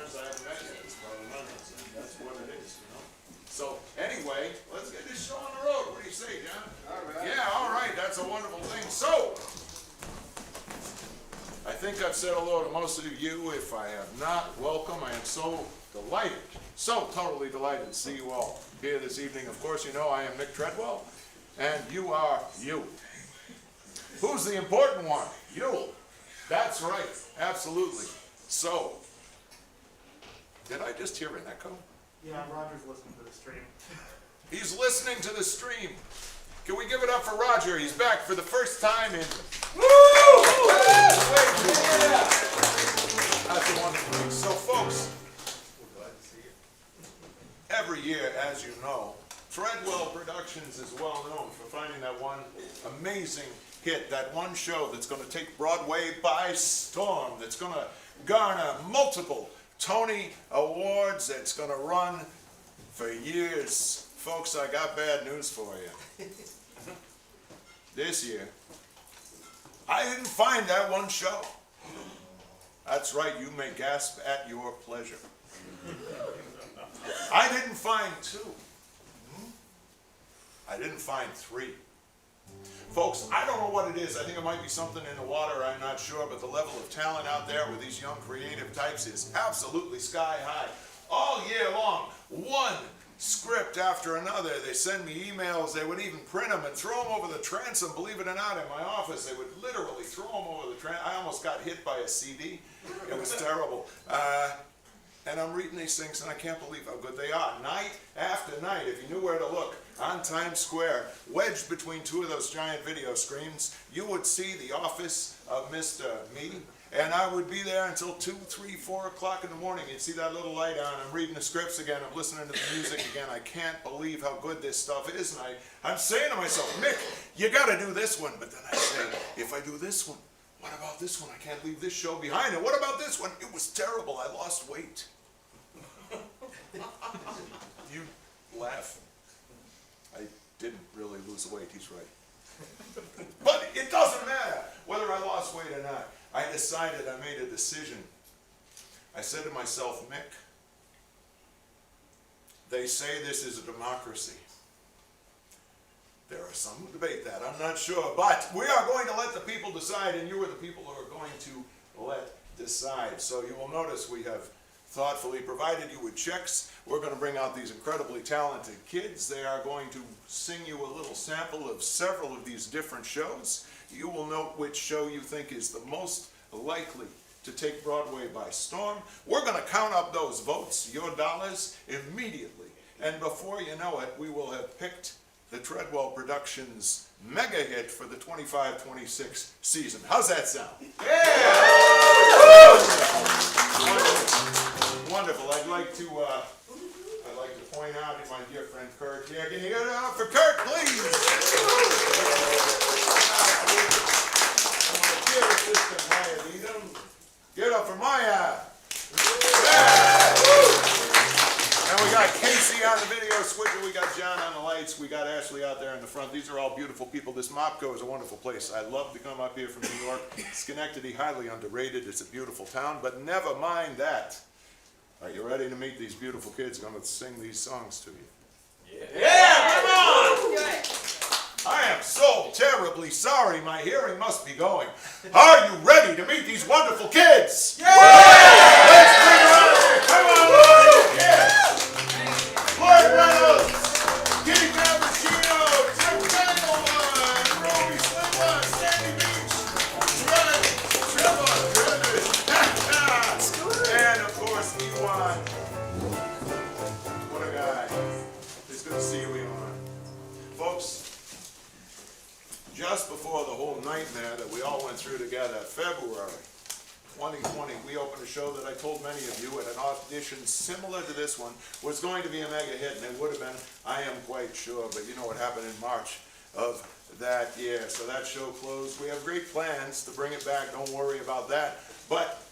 times I haven't met you. It's probably none of us. That's what it is, you know. So anyway, let's get this show on the road. What do you say, John? All right. Yeah, all right. That's a wonderful thing. So I think I've said hello to most of you. If I have not, welcome. I am so delighted, so totally delighted to see you all here this evening. Of course, you know I am Mick Treadwell, and you are you. Who's the important one? You. That's right. Absolutely. So, did I just hear an echo? Yeah, Roger's listening to the stream. He's listening to the stream. Can we give it up for Roger? He's back for the first time in... Woo! That's a wonderful thing. So, folks, every year, as you know, Treadwell Productions is well known for finding that one amazing hit, that one show that's going to take Broadway by storm, that's going to garner multiple Tony Awards, that's going to run for years. Folks, I got bad news for you. This year, I didn't find that one show. That's right, you may gasp at your pleasure. I didn't find two. I didn't find three. Folks, I don't know what it is. I think it might be something in the water, I'm not sure, but the level of talent out there with these young creative types is absolutely sky high. All year long, one script after another. They send me emails, they would even print them and throw them over the transom. Believe it or not, in my office, they would literally throw them over the transom. I almost got hit by a CD. It was terrible. And I'm reading these things and I can't believe how good they are. Night after night, if you knew where to look, on Times Square, wedged between two of those giant video screens, you would see the office of Mr. Me, and I would be there until 2, 3, 4 o'clock in the morning. You'd see that little light on. I'm reading the scripts again. I'm listening to the music again. I can't believe how good this stuff is. And I'm saying to myself, Mick, you got to do this one. But then I say, if I do this one, what about this one? I can't leave this show behind. And what about this one? It was terrible. I lost weight. You laugh. I didn't really lose weight. He's right. But it doesn't matter whether I lost weight or not. I decided, I made a decision. I said to myself, Mick, they say this is a democracy. There are some who debate that, I'm not sure. But we are going to let the people decide, and you are the people who are going to let decide. So you will notice we have thoughtfully provided you with checks. We're going to bring out these incredibly talented kids. They are going to sing you a little sample of several of these different shows. You will note which show you think is the most likely to take Broadway by storm. We're going to count up those votes, your dollars, immediately. And before you know it, we will have picked the Treadwell Productions mega hit for the 25-26 season. How's that sound? Yeah! Wonderful. I'd like to point out to my dear friend Kurt here. Can you get it out for Kurt, please? My dear assistant Maya Needham. Get up for Maya. And we got Casey on the video switcher. We got John on the lights. We got Ashley out there in the front. These are all beautiful people. This Mopco is a wonderful place. I love to come up here from New York. Schenectady, highly underrated. It's a beautiful town, but never mind that. Are you ready to meet these beautiful kids? I'm going to sing these songs to you. Yeah, come on! I am so terribly sorry. My hearing must be going. Are you ready to meet these wonderful kids? Yeah! Let's bring them out. Come on, Lord! Yeah! Lloyd Reynolds, Kitty Cappuccino, Tim Tangleman, Roby Slimline, Sandy Beach, Trevor, and of course, Ewan. What a guy. It's good to see you, Ewan. Folks, just before the whole nightmare that we all went through together, February 2020, we opened a show that I told many of you at an audition similar to this one was going to be a mega hit, and it would have been, I am quite sure, but you know what happened in March of that year. So that show closed. We have great plans to bring it back, don't worry about that. But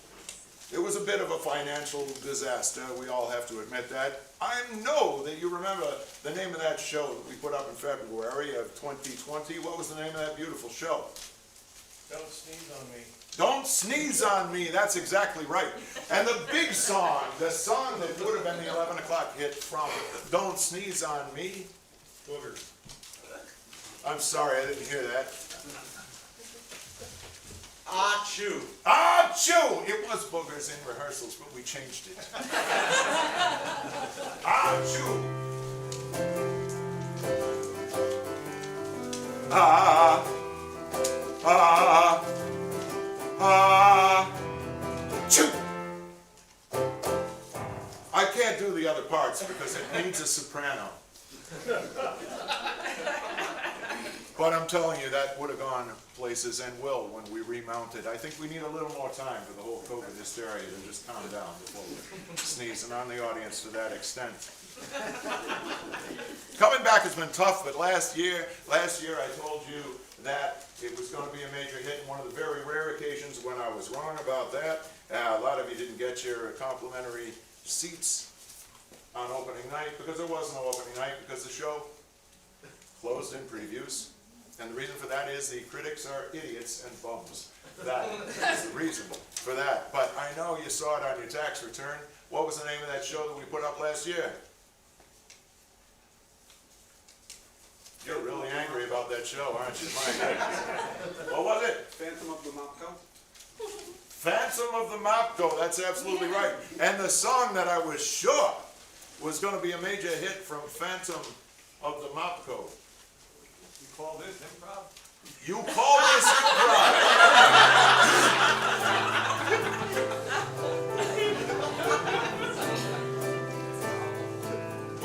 it was a bit of a financial disaster, we all have to admit that. I know that you remember the name of that show that we put up in February of 2020. What was the name of that beautiful show? Don't sneeze on me. Don't sneeze on me. That's exactly right. And the big song, the song that would have been the 11 o'clock hit from Don't Sneeze on Me. Boogers. I'm sorry, I didn't hear that. Achoo. Achoo! It was boogers in rehearsals, but we changed it. Achoo! Ah, ah, ah, choo! I can't do the other parts because it needs a soprano. But I'm telling you, that would have gone places and will when we remount it. I think we need a little more time for the whole COVID hysteria to just calm down before we're sneezing on the audience to that extent. Coming back has been tough, but last year I told you that it was going to be a major hit, and one of the very rare occasions when I was wrong about that. A lot of you didn't get your complimentary seats on opening night because there was no opening night because the show closed in previews. And the reason for that is the critics are idiots and bums. That is the reason for that. But I know you saw it on your tax return. What was the name of that show that we put up last year? You're really angry about that show, aren't you, Mike? What was it? Phantom of the Mopco. Phantom of the Mopco, that's absolutely right. And the song that I was sure was going to be a major hit from Phantom of the Mopco. You call this improv? You call this improv?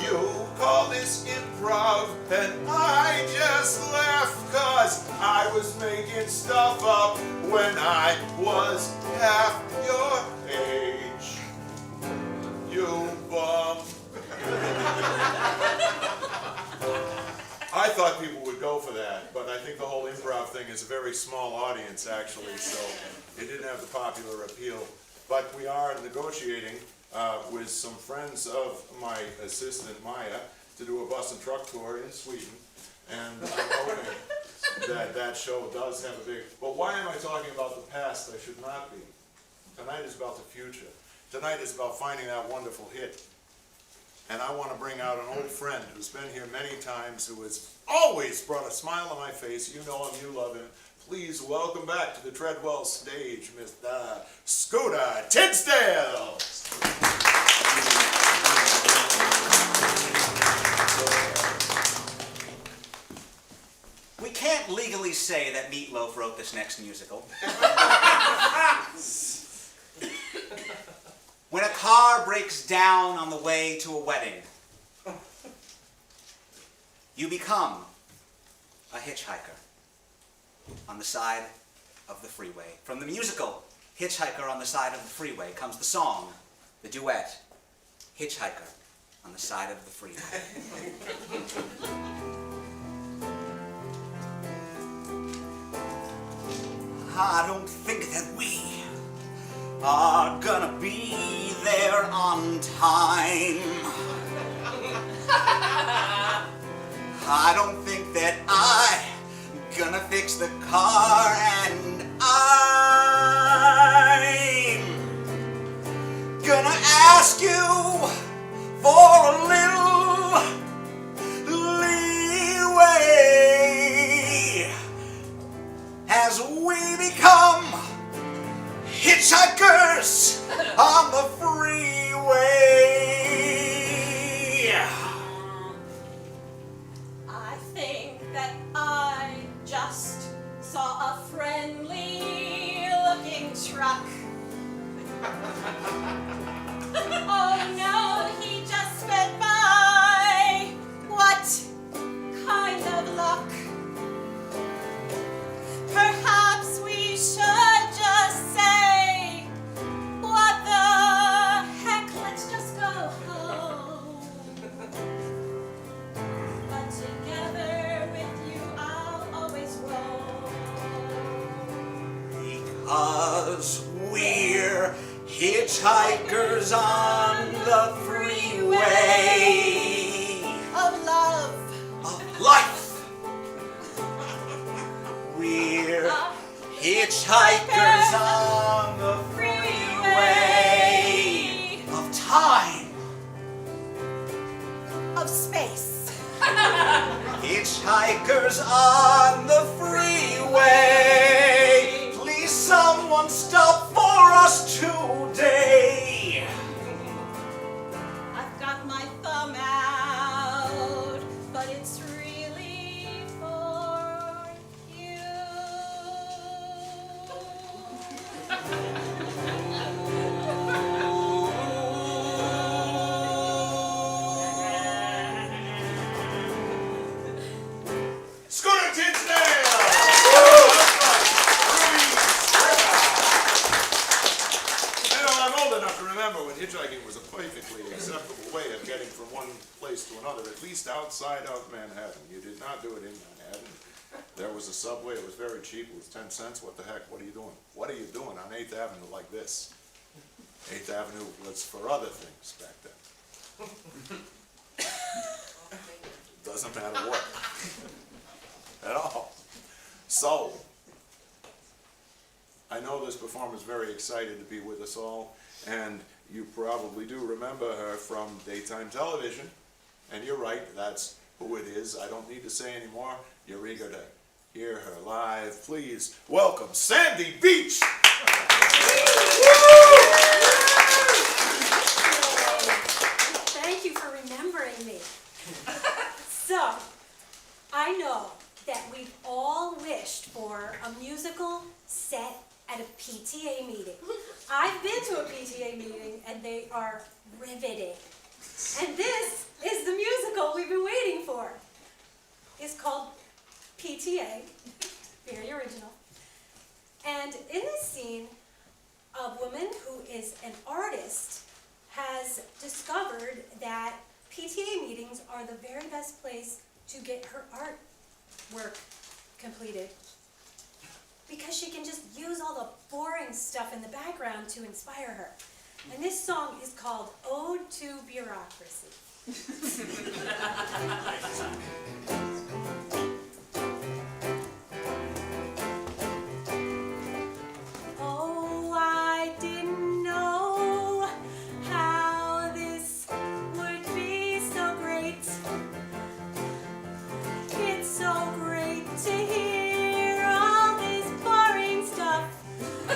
You call this improv, and I just laugh, 'cause I was making stuff up when I was half your age. You bum. I thought people would go for that, but I think the whole improv thing is a very small audience, actually, so it didn't have the popular appeal. But we are negotiating with some friends of my assistant, Maya, to do a bus and truck tour in Sweden, and I'm hoping that that show does have a big... But why am I talking about the past? I should not be. Tonight is about the future. Tonight is about finding that wonderful hit. And I want to bring out an old friend who's been here many times, who has always brought a smile on my face. You know him, you love him. Please welcome back to the Treadwell stage, Mr. Scooter Tinsdale. We can't legally say that Meatloaf wrote this next musical. When a car breaks down on the way to a wedding, you become a hitchhiker on the side of the freeway. From the musical Hitchhiker on the Side of the Freeway comes the song, the duet, Hitchhiker on the Side of the Freeway. I don't think that we are gonna be there on time. I don't think that I'm gonna fix the car, and I'm gonna ask you for a little leeway as we become hitchhikers on the freeway. I think that I just saw a friendly looking truck. Oh no, he just sped by. What kind of luck? Perhaps we should just say, what the heck, let's just go home. But together with you I'll always roll. Because we're hitchhikers on the freeway Of love, of life. We're hitchhikers Hitchhikers on the freeway of time. Of space. Hitchhikers on the freeway. Please someone stop for us today. I've got my thumb out, but it's really for you. Scooter Tinsdale! You know, I'm old enough to remember when hitchhiking was a perfectly acceptable way of getting from one place to another, at least outside of Manhattan. You did not do it in Manhattan. There was a subway, it was very cheap, it was 10 cents. What the heck, what are you doing? What are you doing on 8th Avenue like this? 8th Avenue was for other things back then. Doesn't matter what. At all. So, I know this performer is very excited to be with us all, and you probably do remember her from daytime television, and you're right, that's who it is. I don't need to say anymore. You're eager to hear her live. Please welcome Sandy Beach! Thank you for remembering me. So, I know that we've all wished for a musical set at a PTA meeting. I've been to a PTA meeting and they are riveting. And this is the musical we've been waiting for. It's called PTA, very original. And in this scene, a woman who is an artist has discovered that PTA meetings are the very best place to get her artwork completed. Because she can just use all the boring stuff in the background to inspire her. And this song is called Ode to Bureaucracy. Oh, I didn't know how this would be so great. It's so great to hear all this boring stuff. I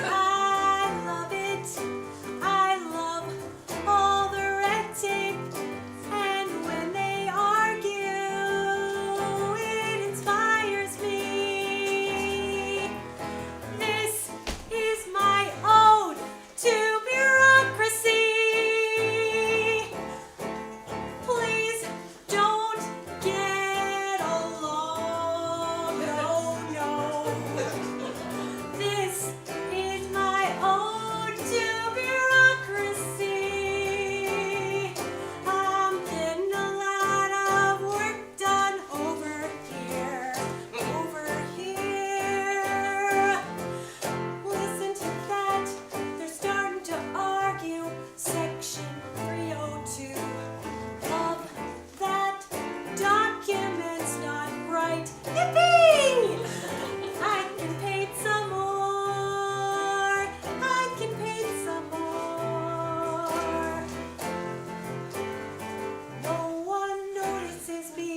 love it. I love all the red tape. And when they argue, it inspires me. This is my ode to bureaucracy. Please don't get along. No, no. This is my ode to bureaucracy. I'm getting a lot of work done over here. Over here. Listen to that. They're starting to argue. Section 302 of that document's not right. Yippee! I can paint some more. I can paint some more. No one notices me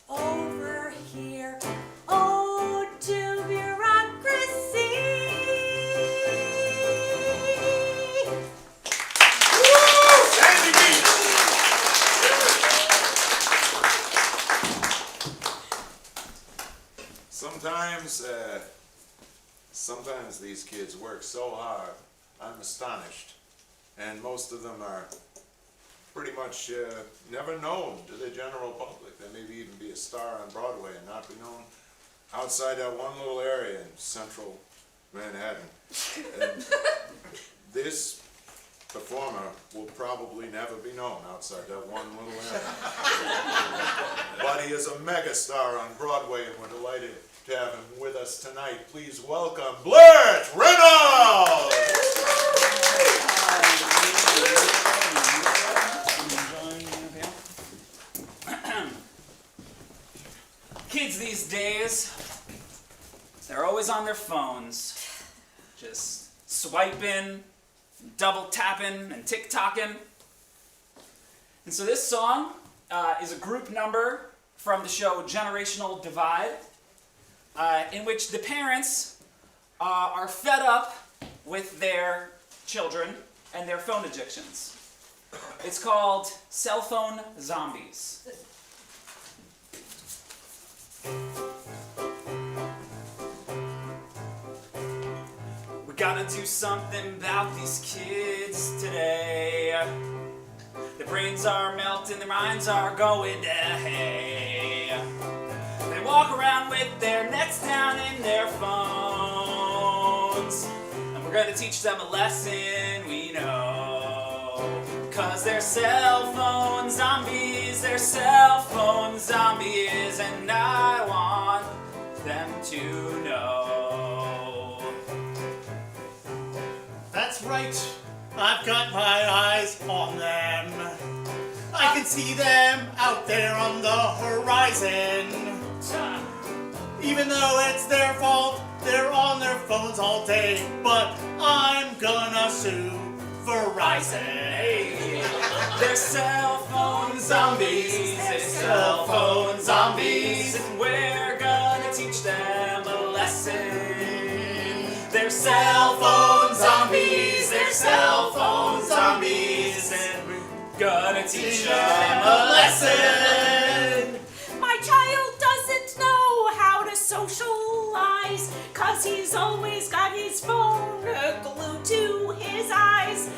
over here. Ode to bureaucracy. Sandy Beach! Sometimes these kids work so hard, I'm astonished. And most of them are pretty much never known to the general public. They maybe even be a star on Broadway and not be known outside that one little area in central Manhattan. And this performer will probably never be known outside that one little area. But he is a megastar on Broadway, and we're delighted to have him with us tonight. Please welcome Blurt Reynolds! Kids these days, they're always on their phones. swiping, double tapping, and tick-tocking. And so this song is a group number from the show Generational Divide, in which the parents are fed up with their children and their phone addictions. It's called Cell Phone Zombies. We gotta do something about these kids today. Their brains are melting, their minds are going to hay. They walk around with their necks down in their phones. And we're gonna teach them a lesson we know. 'Cause they're cell phone zombies, they're cell phone zombies, and I want them to know. That's right. I've got my eyes on them. I can see them out there on the horizon. Even though it's their fault, they're on their phones all day. But I'm gonna sue Verizon. Hey, they're cell phone zombies, they're cell phone zombies, and we're gonna teach them a lesson. They're cell phone zombies, they're cell phone zombies, and we're gonna teach them a lesson. My child doesn't know how to socialize, 'cause he's always got his phone glued to his eyes.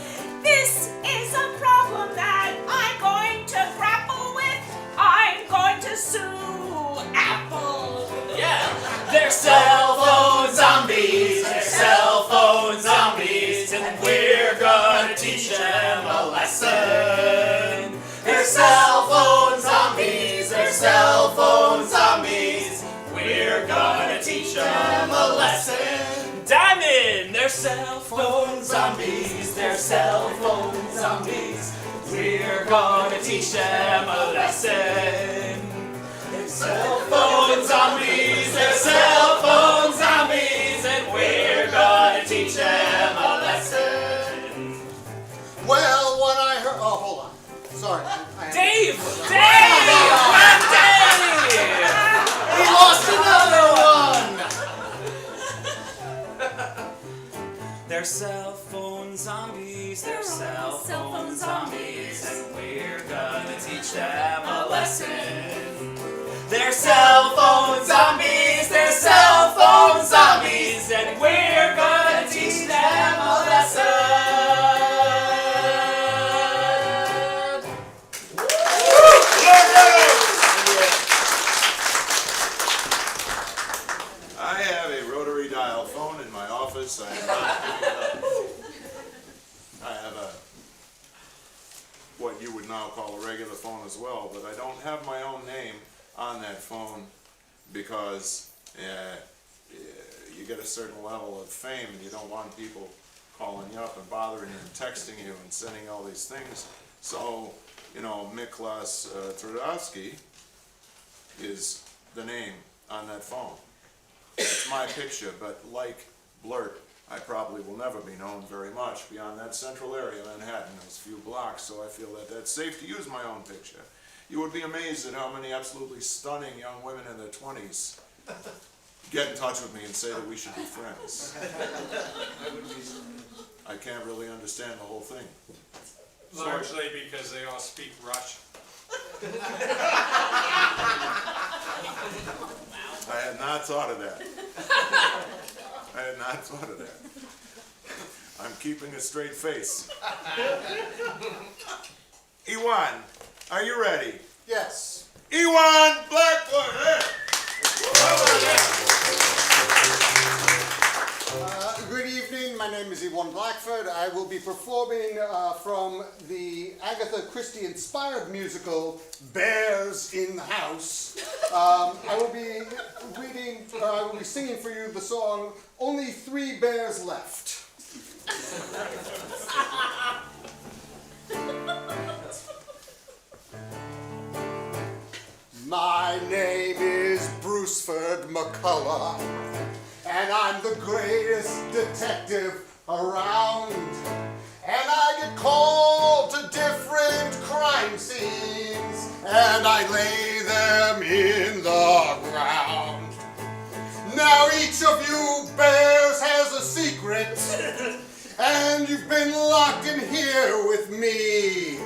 This is a problem that I'm going to grapple with. I'm going to sue Apple. Yeah, they're cell phone zombies, they're cell phone zombies, and we're gonna teach them a lesson. They're cell phone zombies, they're cell phone zombies, we're gonna teach them a lesson. Diamond, they're cell phone zombies, they're cell phone zombies, we're gonna teach them a lesson. They're cell phone zombies, they're cell phone zombies, and we're gonna teach them a lesson. Well, when I heard, oh, hold on. Sorry. Dave! Dave! He lost another one! They're cell phone zombies, they're cell phone zombies, and we're gonna teach them a lesson. They're cell phone zombies, they're cell phone zombies, and we're gonna teach them a lesson. I have a rotary dial phone in my office. I am not picking it up. I have what you would now call a regular phone as well, but I don't have my own name on that phone because you get a certain level of fame and you don't want people calling you up and bothering you and texting you and sending all these things. So, Miklas Trudowski is the name on that phone. It's my picture, but like Blurt, I probably will never be known very much beyond that central area of Manhattan, those few blocks, so I feel that that's safe to use my own picture. You would be amazed at how many absolutely stunning young women in their 20s get in touch with me and say that we should be friends. I can't really understand the whole thing. Largely because they all speak Russian. I had not thought of that. I had not thought of that. I'm keeping a straight face. Ewan, are you ready? Yes. Ewan Blackwood! Good evening, my name is Yvonne Blackford. I will be performing from the Agatha Christie inspired musical Bears in the House. I will be singing for you the song Only 3 Bears Left. My name is Bruceford McCullough, and I'm the greatest detective around. And I get called to different crime scenes, and I lay them in the ground. Now each of you bears has a secret, and you've been locked in here with me.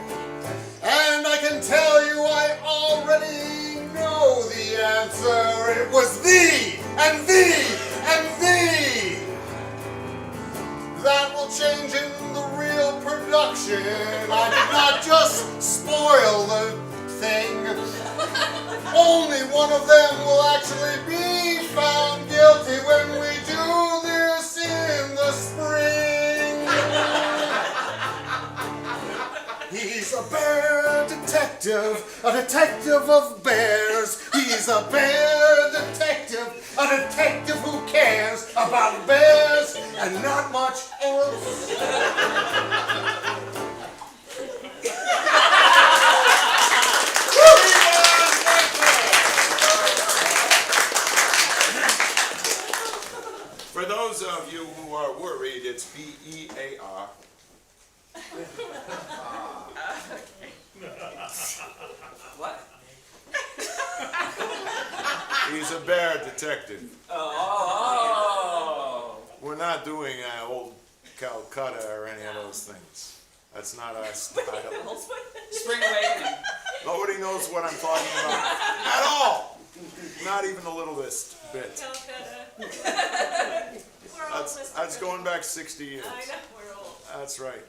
And I can tell you I already know the answer. It was thee, and thee, and thee. That will change in the real production. I did not just spoil the thing. Only one of them will actually be found guilty when we do this in the spring. He's a bear detective, a detective of bears. He's a bear detective, a detective who cares about bears and not much else. For those of you who are worried, it's B-E-A-R. What? He's a bear detective. Oh. We're not doing old Calcutta or any of those things. That's not our style. Spring Awakening. Nobody knows what I'm talking about at all. Not even the littlest bit. That's going back 60 years. I know, we're old. That's right.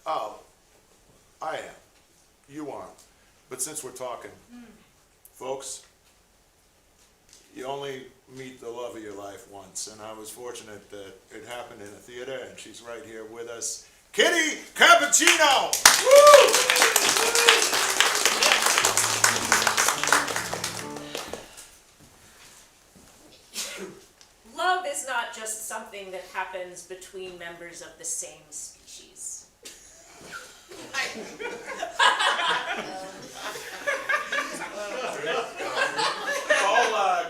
Oh, I am. You aren't. But since we're talking, folks, you only meet the love of your life once, and I was fortunate that it happened in a theater, and she's right here with us, Kitty Cappuccino! Love is not just something that happens between members of the same species.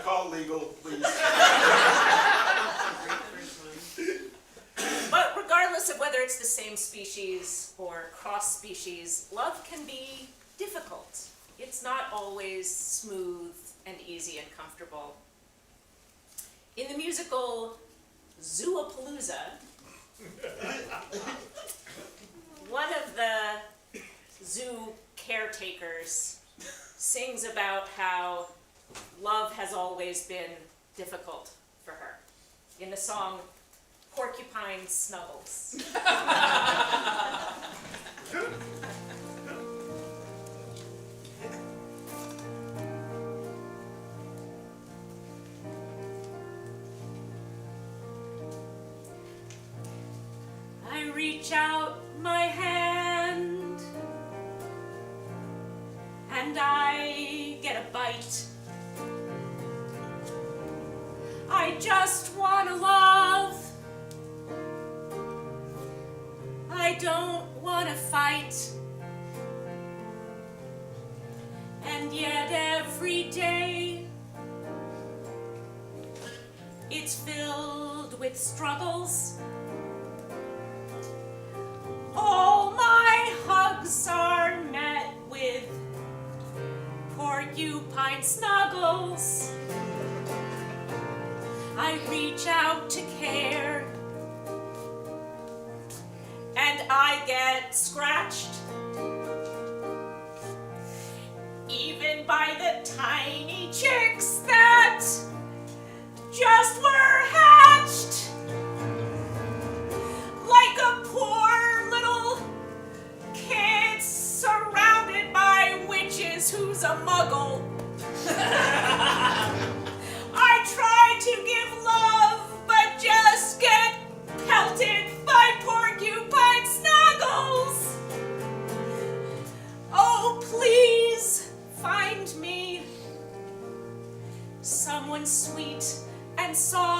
Call legal, please. But regardless of whether it's the same species or cross species, love can be difficult. It's not always smooth and easy and comfortable. In the musical Zoopalooza, one of the zoo caretakers sings about how love has always been difficult for her in the song Porcupine Snuggles. I reach out my hand and I get a bite. I just wanna love. I don't wanna fight. And yet every day it's filled with struggles. All my hugs are met with porcupine snuggles. I reach out to care, and I get scratched, even by the tiny chicks that just were hatched. Like a poor little kid surrounded by witches who's a muggle. I try to give love, but just get pelted by porcupine snuggles. Oh, please find me someone sweet and soft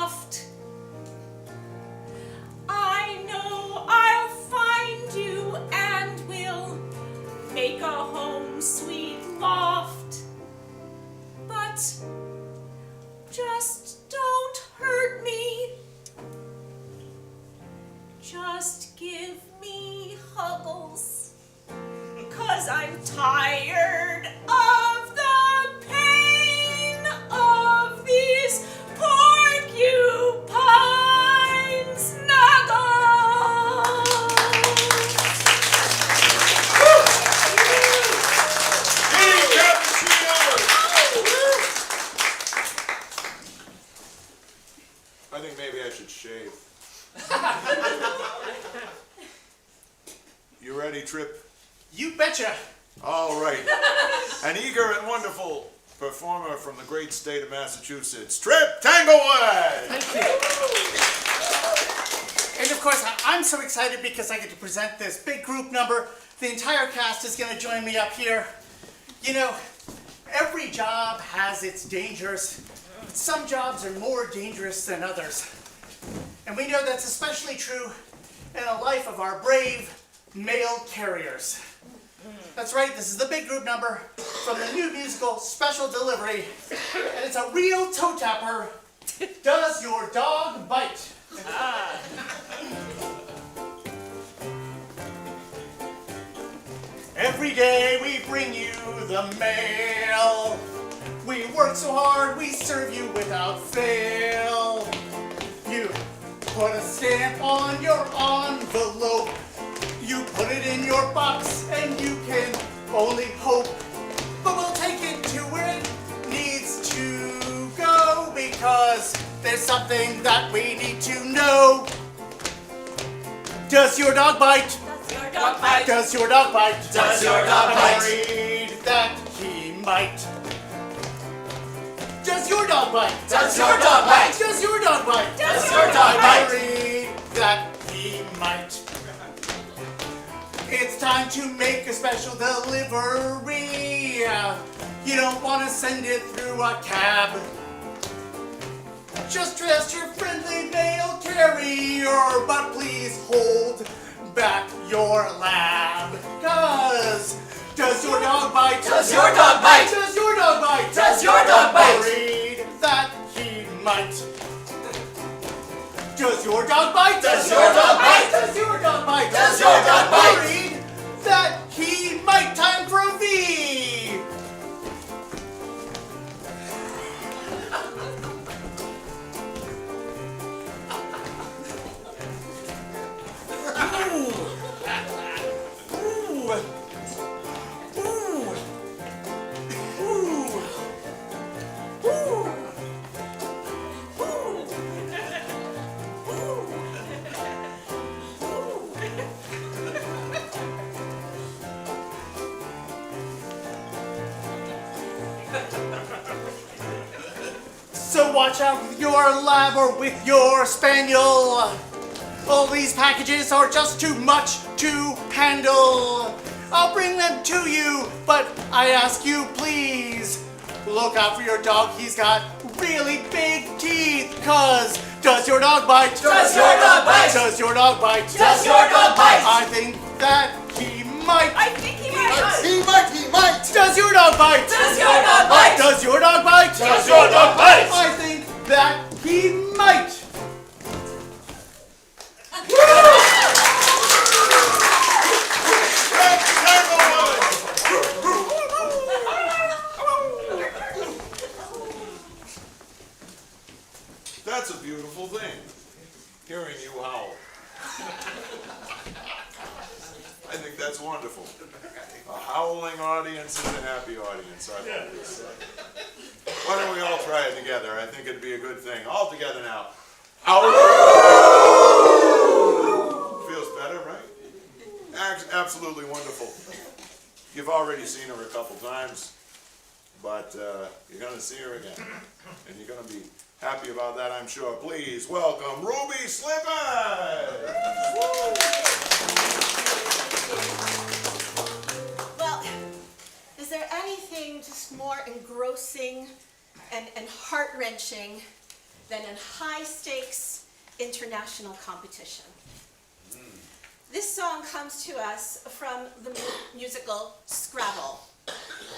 just give me huggles, 'cause I'm tired of the pain of these porcupine snuggles. I think maybe I should shave. You ready, Trip? You betcha. All right. An eager and wonderful performer from the great state of Massachusetts, Trip Tanglewood! Thank you. And of course, I'm so excited because I get to present this big group number. The entire cast is going to join me up here. You know, every job has its dangers. But some jobs are more dangerous than others. And we know that's especially true in the life of our brave mail carriers. That's right, this is the big group number from the new musical Special Delivery. And it's a real toe tapper. Does your dog bite? Every day we bring you the mail. We work so hard, we serve you without fail. You put a stamp on your envelope. You put it in your box and you can only hope. But we'll take it to where it needs to go, because there's something that we need to know. Does your dog bite? Does your dog bite? Does your dog bite? Does your dog bite? I'm worried that he might. Does your dog bite? Does your dog bite? Does your dog bite? Does your dog I'm bite? worried that he might. It's time to make a special delivery. You don't want to send it through a cab. Just trust your friendly mail carrier, but please hold back your lab. 'Cause does your dog bite? Does your dog bite? Does your dog bite? Does your dog bite? Worried that he might. Does your dog bite? Does your dog bite? Does your dog bite? Does your dog bite? Worried that he might. Time for a V. So watch out with your lab or with your spaniel. All these packages are just too much to handle. I'll bring them to you, but I ask you please, look out for your dog. He's got really big teeth. 'Cause does your dog bite? Does your dog bite? Does your dog bite? Does your dog bite? I think that he might. I think he might. He might, he might. Does your dog bite? Does your dog bite? Does your dog bite? Does your dog bite? I think that he might. That's a beautiful thing, hearing you howl. I think that's wonderful. A howling audience is a happy audience, I've always said. Why don't we all try it together? I think it'd be a good thing. All together now. Ow! Feels better, right? Absolutely wonderful. You've already seen her a couple times, but you're going to see her again. And you're going to be happy about that, I'm sure. Please welcome Ruby Slippers! Well, is there anything just more engrossing and heart-wrenching than a high-stakes international competition? This song comes to us from the musical Scrabble.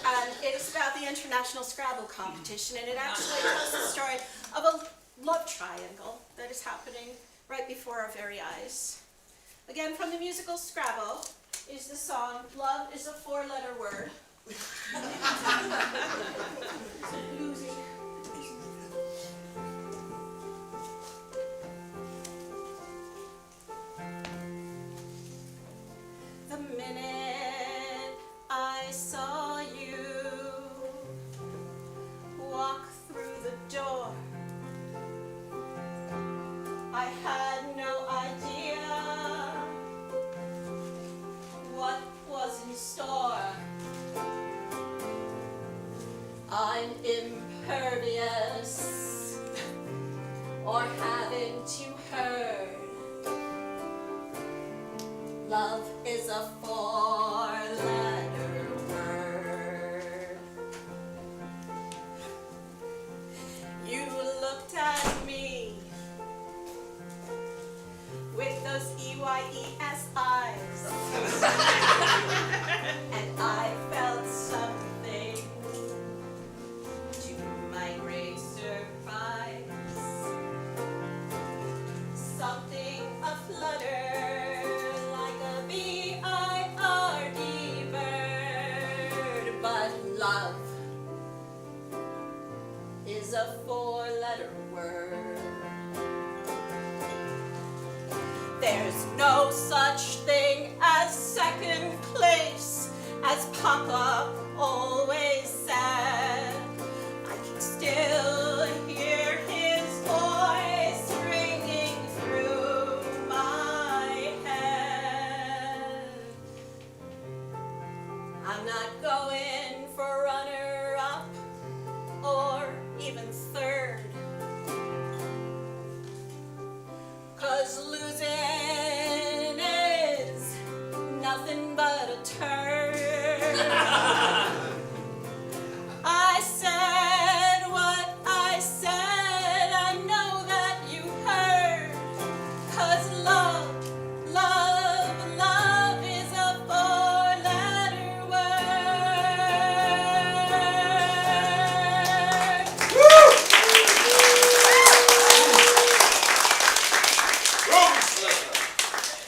And it is about the International Scrabble competition, and it actually tells the story of a love triangle that is happening right before our very eyes. again from the musical Scrabble, is the song Love is a Four-Letter Word. Losing. The minute I saw you walk through the door, I had no idea what was in store. I'm impervious, or haven't you heard? Love is a four-letter word. You looked at me with those EYES eyes, and I felt something to my great surprise, something aflutter like a B-I-R-D bird, but love is a four-letter word. There's no such thing as second place, as Papa always said. I can still hear his voice ringing through my head. I'm not going for runner-up or even third, 'cause losing is nothing but a turn. I said what I said, I know that you heard, 'cause love, love, love is a four-letter word.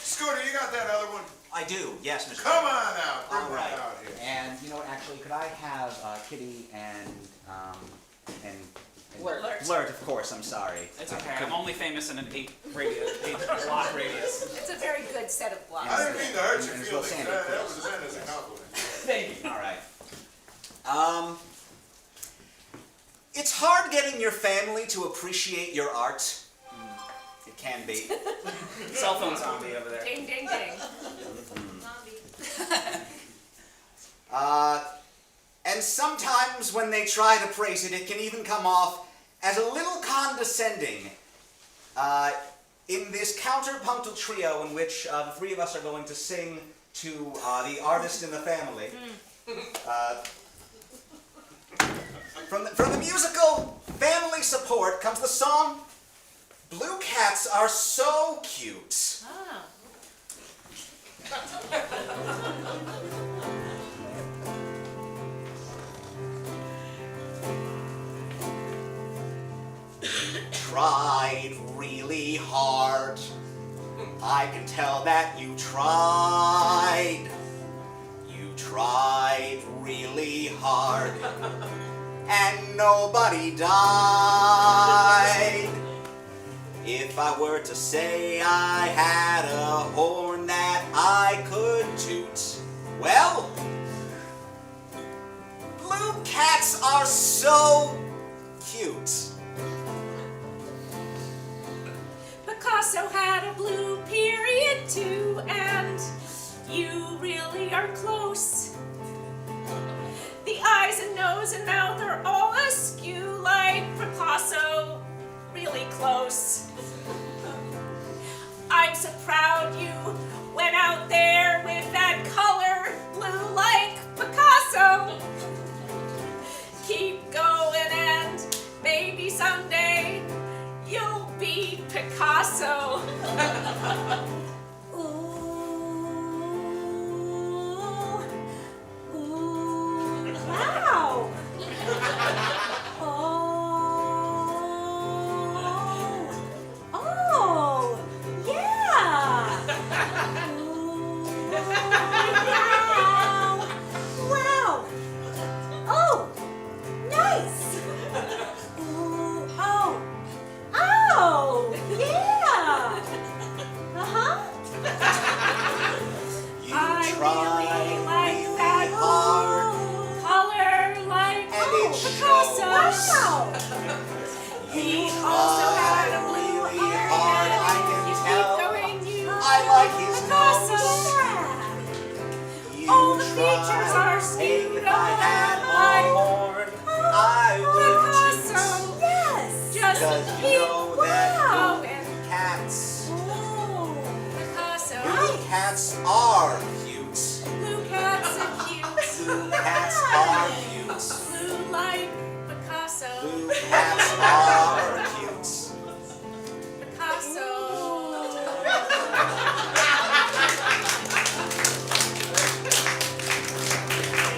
Scooter, you got that other one? I do, yes, Mr. Come on out, bring All that right. out here. And you know what? Actually, could I have Kitty and Blurt, of course. I'm sorry. It's okay. I'm only famous in an 8 block radius. It's a very good set of blocks. I didn't mean to hurt your And as well feelings. Sandy, That please. was meant as a compliment. Thank you. All right. It's hard getting your family to appreciate your art. It can be. Cell phone zombie over there. Ding, ding, ding. And sometimes when they try to praise it, it can even come off as a little condescending. In this counterpunctual trio in which the three of us are going to sing to the artist in the family, from the musical Family Support comes the song Blue Cats Are So Cute. Ah. Tried really hard. I can tell that you tried. You tried really hard. And nobody died. If I were to say I had a horn that I could toot, well, blue cats are so cute. Picasso had a blue period too, and you really are close. The eyes and nose and mouth are all askew like Picasso, really close. I'm so proud you went out there with that color blue like Picasso. Keep going and maybe someday you'll be Picasso. Ooh, ooh, wow. Oh, yeah. try really like that hard, color like and it Picasso. Wow! He also had a blue really eye. hard, I can You tell. keep going, you I like his Picasso. nose. Yeah. You All the try, features are skewed if I had like a horn, I would Picasso. Yes! Just Cause you keep know that going. blue cats, Oh. Picasso. blue cats are cute. Blue cats are cute. Blue cats are cute. Blue like Picasso. Blue cats are cute. Picasso.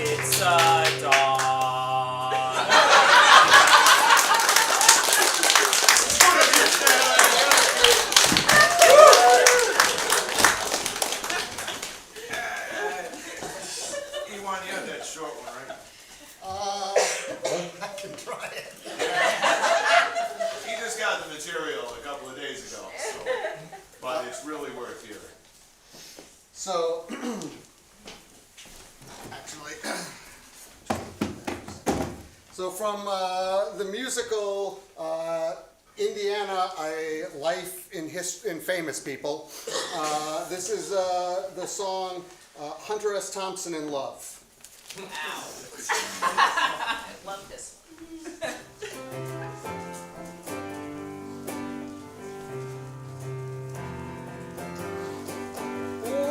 It's a dog. Ewan, you had that short one, right? I can try it. He just got the material a couple of days ago, so, but it's really worth hearing. So, actually, so from the musical Indiana, A Life in Famous People, this is the song Hunter S. Thompson in Love. I love this one.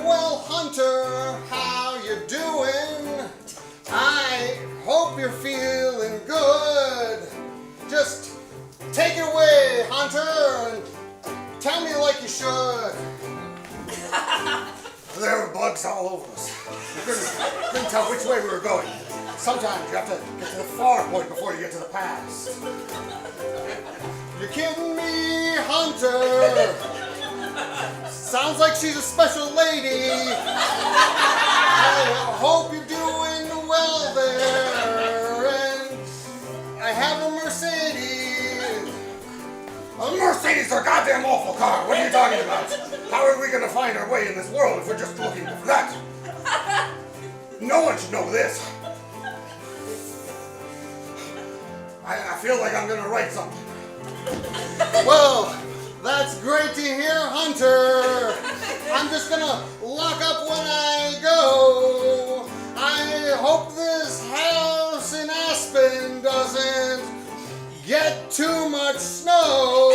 Well, Hunter, how you doing? I hope you're feeling good. Just take it away, Hunter, and tell me like you should. There were bugs all over us. We couldn't tell which way we were going. Sometimes you have to get to the far point before you get to the past. You're kidding me, Hunter. Sounds like she's a special lady. I hope you're doing well there. And I have a Mercedes. A Mercedes is a goddamn awful car. What are you talking about? How are we going to find our way in this world if we're just looking for that? No one should know this. I feel like I'm going to write something. Well, that's great to hear, Hunter. I'm just gonna lock up when I go. I hope this house in Aspen doesn't get too much snow.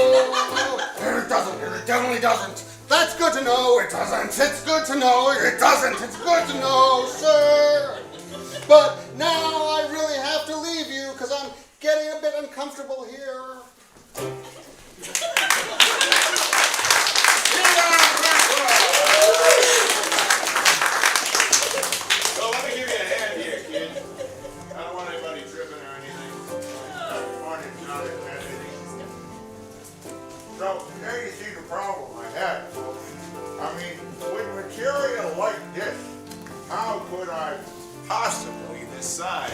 It doesn't. It definitely doesn't. That's good to know. It doesn't. It's good to know. It doesn't. It's good to know, sir. But now I really have to leave you because I'm getting a bit uncomfortable here. So let me give you a hand here, kid. I don't want anybody tripping or anything. So there you see the problem I had, folks. I mean, with material like this, how could I possibly decide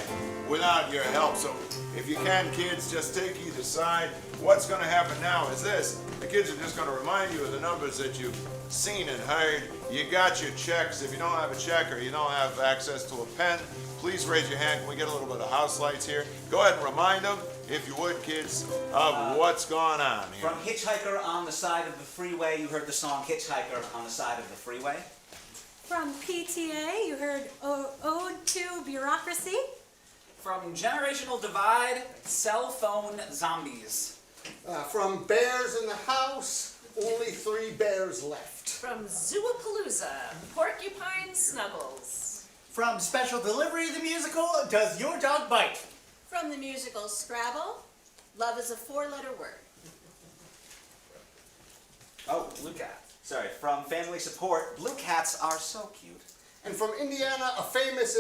without your help? So if you can, kids, just take either side. What's going to happen now is this. The kids are just going to remind you of the numbers that you've seen and heard. You got your checks. If you don't have a check or you don't have access to a pen, please raise your hand. Can we get a little bit of house lights here? Go ahead and remind them, if you would, kids, of what's going on here. From Hitchhiker on the Side of the Freeway, you heard the song Hitchhiker on the Side of the Freeway. From PTA, you heard Ode to Bureaucracy. From Generational Divide, Cell Phone Zombies. From Bears in the House, only 3 bears left. From Zoopalooza, Porcupine Snuggles. From Special Delivery, the musical, Does Your Dog Bite? From the musical Scrabble, love is a 4-letter word. Oh, Blue Cat. Sorry. From Family Support, Blue Cats are so cute. And from Indiana, a famous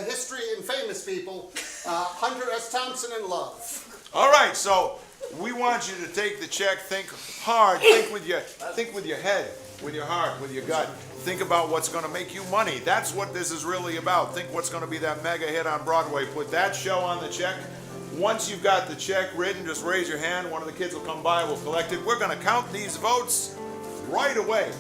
history in famous people, Hunter S. Thompson in Love. All right, so we want you to take the check, think hard, think with your head, with your heart, with your gut. Think about what's going to make you money. That's what this is really about. Think what's going to be that mega hit on Broadway. Put that show on the check. Once you've got the check written, just raise your hand. One of the kids will come by, we'll collect it. We're going to count these votes right away.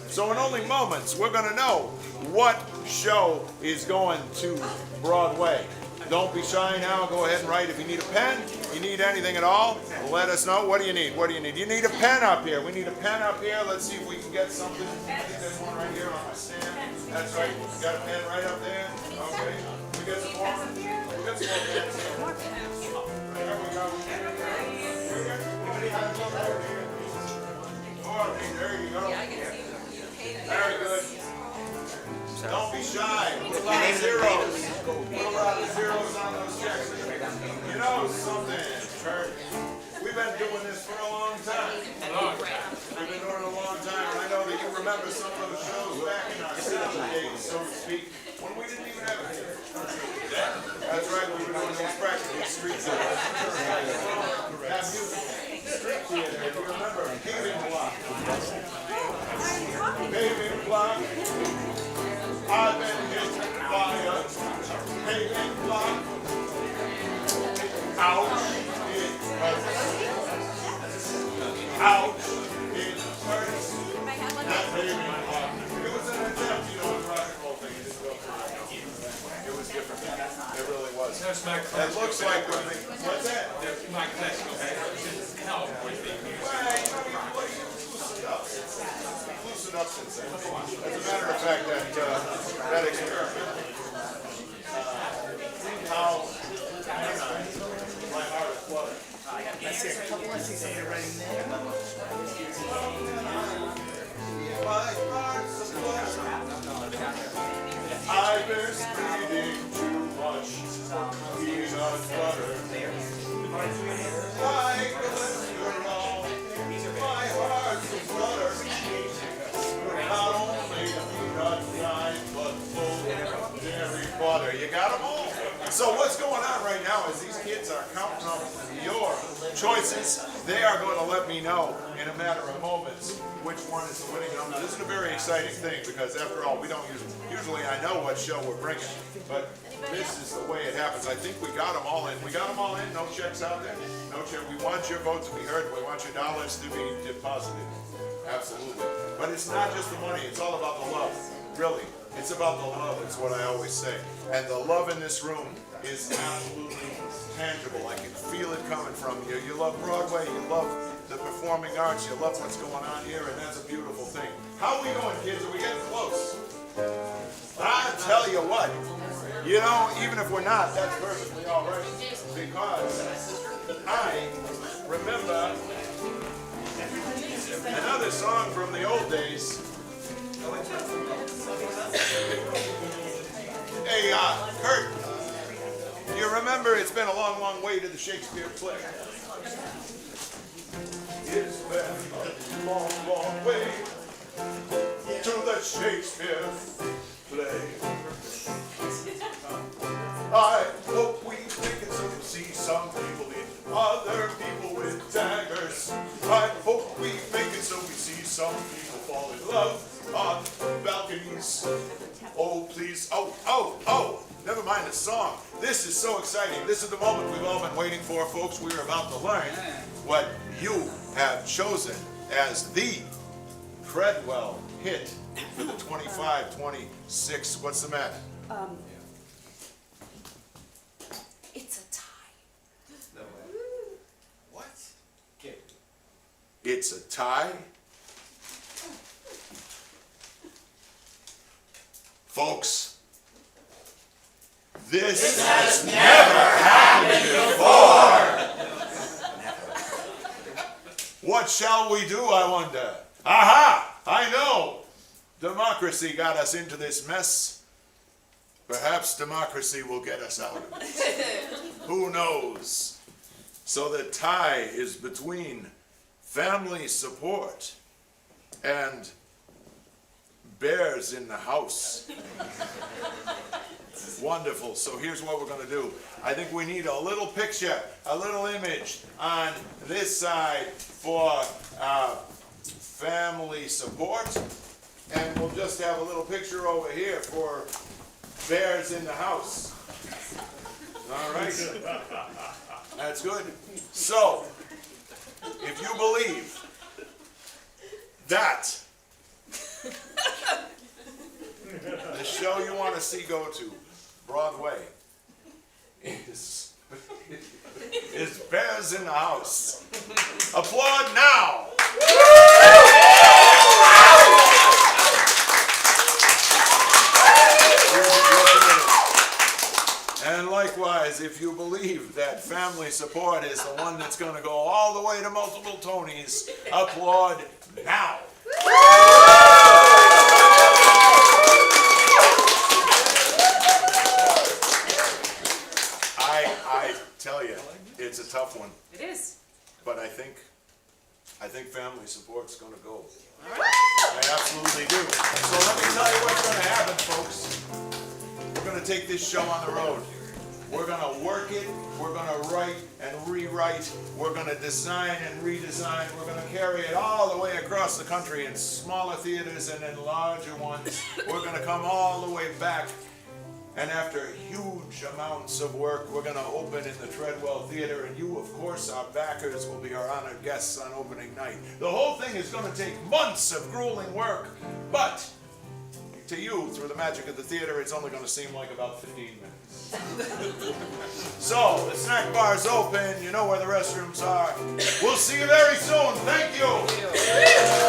So in only moments, we're going to know what show is going to Broadway. Don't be shy now. Go ahead and write. If you need a pen, you need anything at all, let us know. What do you need? What do you need? You need a pen up here. We need a pen up here. Let's see if we can get something. I think there's one right here on my stand. That's right. We got a pen right up there. Okay. We got some more. We got some more pens here. There we go. Anybody have one over here? Oh, there you go. Very good. Don't be shy. Put a lot of zeros. Put a lot of zeros on those checks. You know something, Kurt? We've been doing this for a long time. We've been doing it a long time, and I know that you remember some of those shows back in our city days, so to speak, when we didn't even have a theater. That's right, we were doing those practically street theater. Have music. Street theater, if you remember, paving block. Paving block. I've been hit by a paving block. Ouch, it hurts. Ouch, it hurts. That paving block. It was an attempt, you know, to rock and roll thing. It didn't go through. It was different. It really was. It looks like the thing. What's that? My classical help with the music. Loosened up since then. As a matter of fact, that experiment, how my heart is fluttering. I see a couple of things right there. My heart's fluttering. I've been eating too much peanut butter. Like cholesterol, my heart's fluttering. Not only peanut fried, but full of dairy butter. You got them all. So what's going on right now is these kids are counting up your choices. They are going to let me know in a matter of moments which one is the winning number. This is a very exciting thing because after all, we don't usually I know what show we're bringing, but this is the way it happens. I think we got them all in. We got them all in. No checks out there. No check. We want your vote to be heard. We want your dollars to be deposited. Absolutely. But it's not just the money. It's all about the love. Really. It's about the love. It's what I always say. And the love in this room is absolutely tangible. I can feel it coming from you. You love Broadway. You love the performing arts. You love what's going on here. And that's a beautiful thing. How are we going, kids? Are we getting close? I tell you what. You know, even if we're not, that's perfectly all right. Because I remember another song from the old days. Hey, Kurt, you remember it's been a long, long way to the Shakespeare play. It's been a long, long way to the Shakespeare play. I hope we make it so we see some people in other people with daggers. I hope we make it so we see some people fall in love on balconies. Oh, please. Oh, never mind the song. This is so exciting. This is the moment we've all been waiting for, folks. We're about to learn what you have chosen as the Treadwell hit for the 25-26. What's the matter? It's a tie. What? It's a tie? Folks, this has never happened before. What shall we do, I wonder? Aha! I know! Democracy got us into this mess. Perhaps democracy will get us out of it. Who knows? So the tie is between family support and bears in the house. Wonderful. So here's what we're going to do. I think we need a little picture, a little image on this side for family support. And we'll just have a little picture over here for bears in the house. All right. That's good. So, if you believe that show you want to see go to, Broadway, is Bears in the House. Applaud now! And likewise, if you believe that family support is the one that's going to go all the way to multiple Tonys, applaud now! I tell you, it's a tough one, It is. but I think family support's going to go. I absolutely do. So let me tell you what's going to happen, folks. We're going to take this show on the road. We're going to work it. We're going to write and rewrite. We're going to design and redesign. We're going to carry it all the way across the country in smaller theaters and in larger ones. We're going to come all the way back. And after huge amounts of work, we're going to open in the Treadwell Theater, and you, of course, our backers, will be our honored guests on opening night. The whole thing is going to take months of grueling work, but to you, through the magic of the theater, it's only going to seem like about 15 minutes. So, the snack bar's open. You know where the restrooms are. We'll see you very soon. Thank you.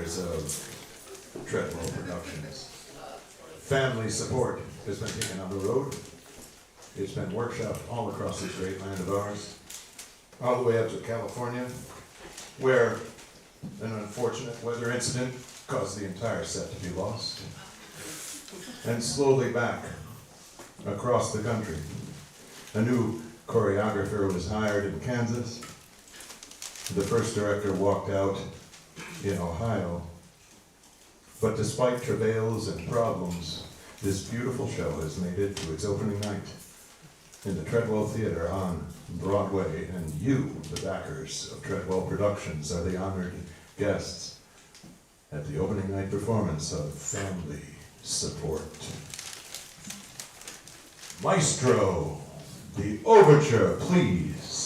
years of Treadwell Productions. Family support has been taken on the road. It's been workshopped all across this great land of ours, all the way up to California, where an unfortunate weather incident caused the entire set to be lost, and slowly back across the country. A new choreographer was hired in Kansas. The first director walked out in Ohio. But despite travails and problems, this beautiful show has made it to its opening night in the Treadwell Theater on Broadway, and you, the backers of Treadwell Productions, are the honored guests at the opening night performance of Family Support. Maestro, the overture, please.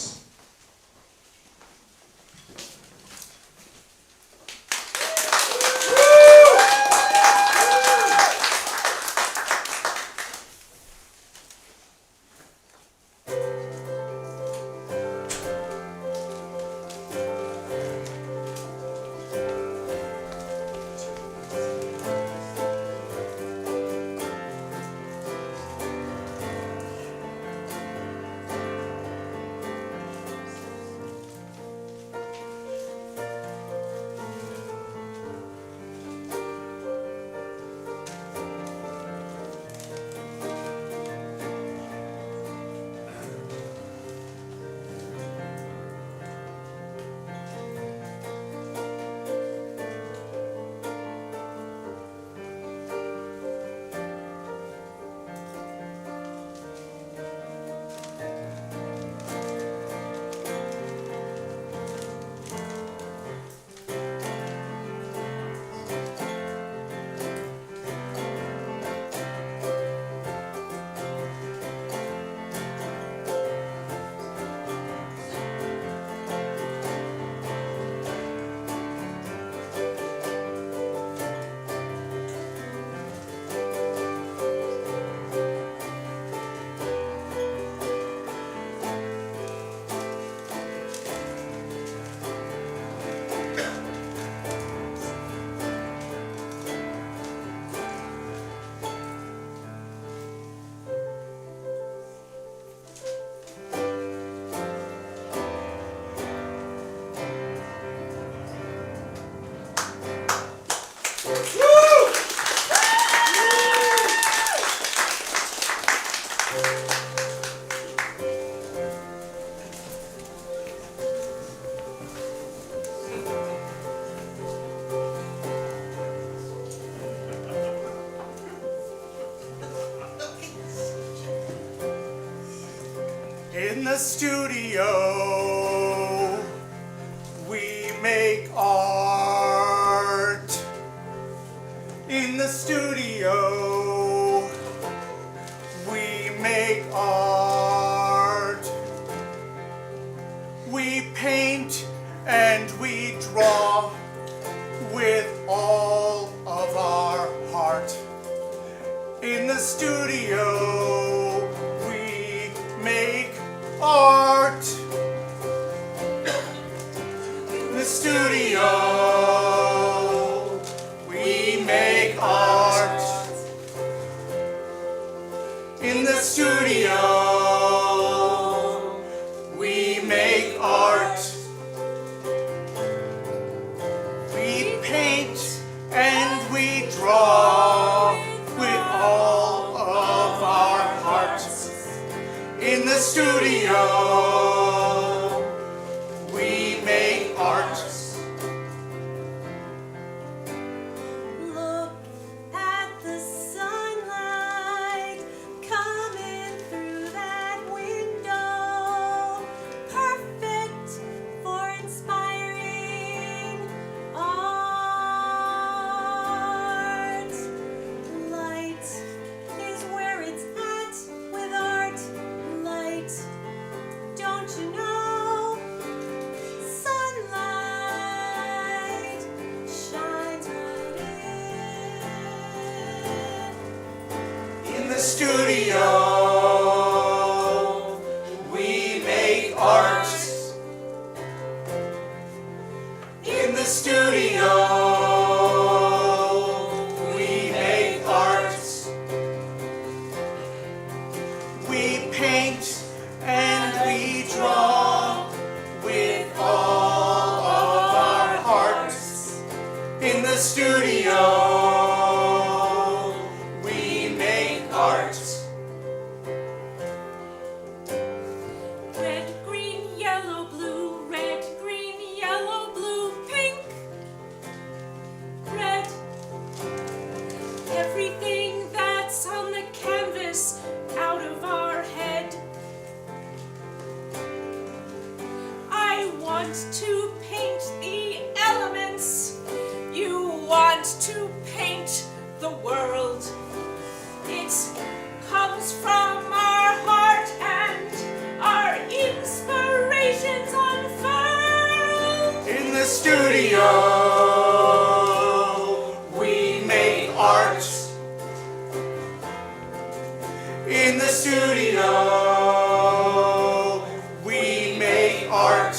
In the studio, we make art. In the studio, we make art. We paint and we draw with all of our heart. In the studio, we make art. In the studio, we make art. In the studio, we make art. We paint and we draw with all of our hearts. In the studio, we make art. Look at the sunlight coming through that window, perfect for inspiring art. Light is where it's at with art. Light, don't you know? Sunlight shines right In the studio, we make art. In the studio, the studio, we make art. Red, green, yellow, blue, red, green, yellow, blue, pink, red. Everything that's on the canvas out of our head. I want to paint the elements. You want to paint the world. It comes from our heart and our inspirations unfurl. In the studio, we make art. In the studio, we make art.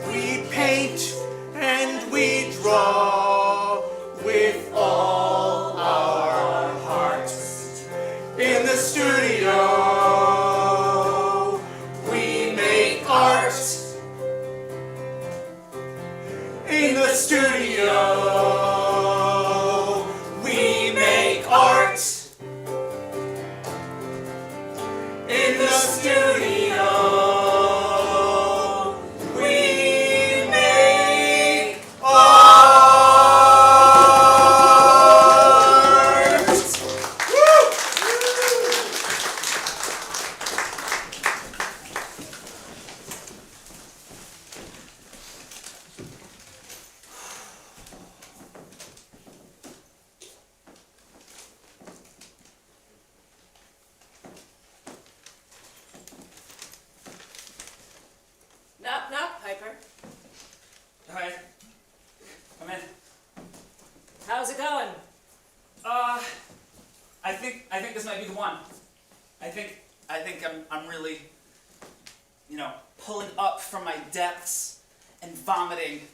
We paint and we draw with all our hearts. In the studio, we make art. In the studio, we make art. In the studio, we make art. Woo! Knock, knock, Piper. Hi. Come in. How's it going? I think this might be the one. I think I'm really, pulling up from my depths and vomiting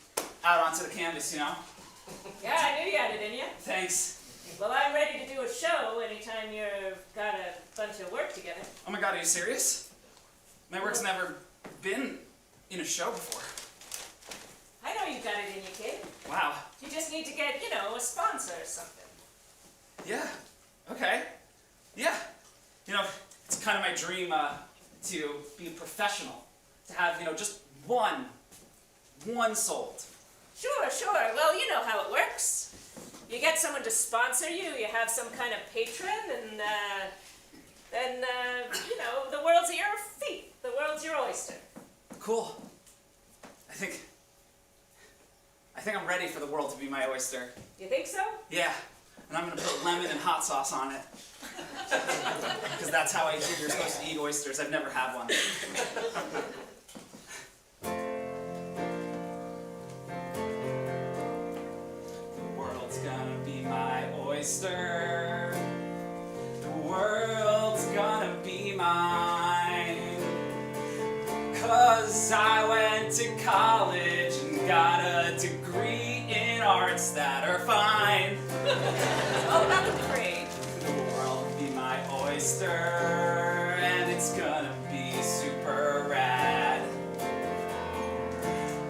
out onto the canvas, Yeah, I knew you had it in you. Thanks. Well, I'm ready to do a show anytime you've got a bunch of work together. Oh my God, are you serious? My work's never been in a show before. I know you got it in you, kid. Wow. You just need to get, a sponsor or something. Yeah. Okay. Yeah. It's kind of my dream to be a professional. To have, just one sold. Sure. Well, you know how it works. You get someone to sponsor you, you have some kind of patron, and then, the world's at your feet. The world's your oyster. Cool. I think I'm ready for the world to be my oyster. You think so? Yeah. And I'm gonna put lemon and hot sauce on it. Because that's how I hear you're supposed to eat oysters. I've never had one. The world's gonna be my oyster. The world's gonna be mine. 'Cause I went to college and got a degree in arts that are fine. All about the parade. The world will be my oyster, and it's gonna be super rad.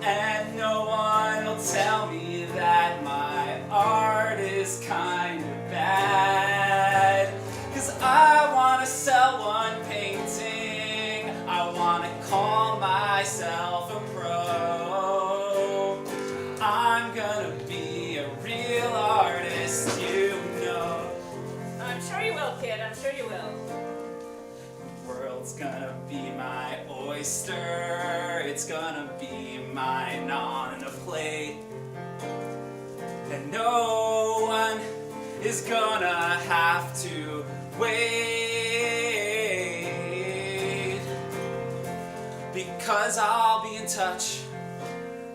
And no one will tell me that my art is kind of bad. 'Cause I wanna sell one painting, I wanna call myself a pro. I'm gonna be a real artist, I'm sure you will, kid. I'm sure you will. The world's gonna be my oyster. It's gonna be mine on a plate. And no one is gonna have to wait. Because I'll be in touch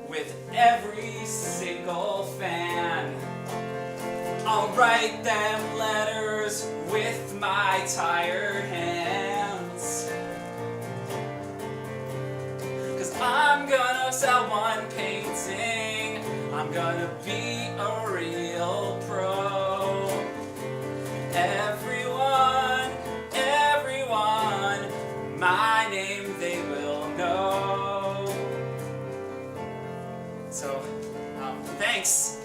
with every single fan. I'll write them letters with my tired hands. 'Cause I'm gonna sell one painting, I'm gonna be a real pro. Everyone, my name they will know. So, thanks.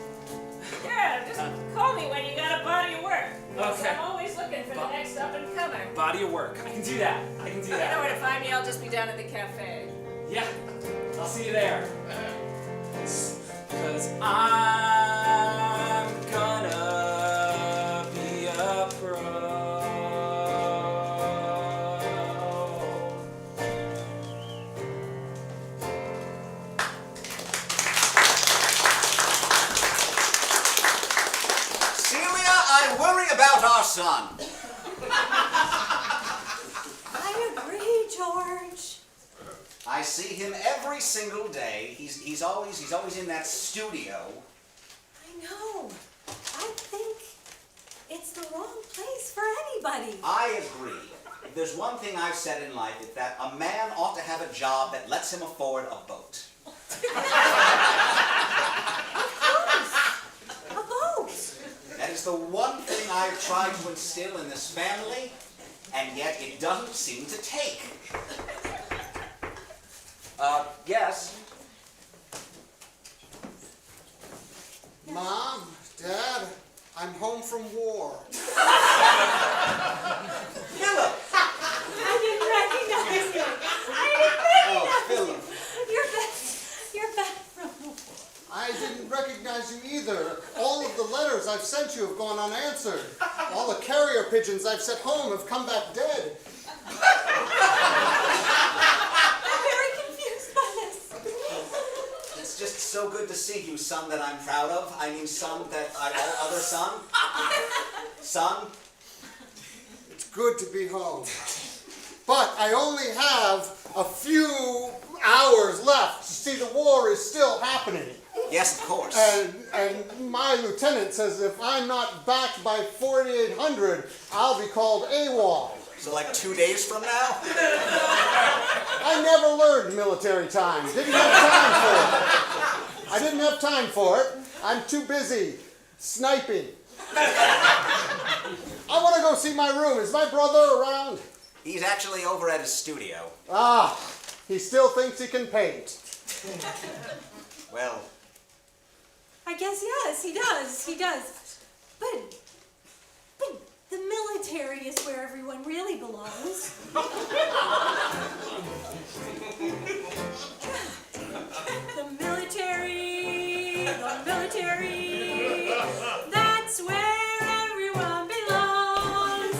Yeah, just call me when you got a body of work. Okay. I'm always looking for the next up-and-comer. Body of work. I can do that. I can do You know that. where to find me, I'll just be down at the cafe. Yeah, I'll see you there. Cause I'm gonna be a pro. Celia, I worry about our son. I agree, George. I see him every single day. He's always in that studio. I know. I think it's the wrong place for anybody. I agree. If there's one thing I've said in life, it's that a man ought to have a job that lets him afford a boat. A boat. That is the one thing I've tried to instill in this family, and yet it doesn't seem to take. Yes. Mom, Dad, I'm home from war. Philip! I didn't recognize you. Oh, Philip. You're back from. I didn't recognize you either. All of the letters I've sent you have gone unanswered. All the carrier pigeons I've sent home have come back dead. I'm very confused by this. It's just so good to see you, son that I'm proud of. I mean, son that other son. Son. It's good to be home. But I only have a few hours left. See, the war is still happening. Yes, of course. And my lieutenant says if I'm not back by 4800, I'll be called AWOL. So like 2 days from now? I never learned military time. Didn't have time for it. I didn't have time for it. I'm too busy sniping. I want to go see my room. Is my brother around? He's actually over at his studio. Ah, he still thinks he can paint. Well, I guess yes, he does. He does. But the military is where everyone really belongs. The military, that's where everyone belongs.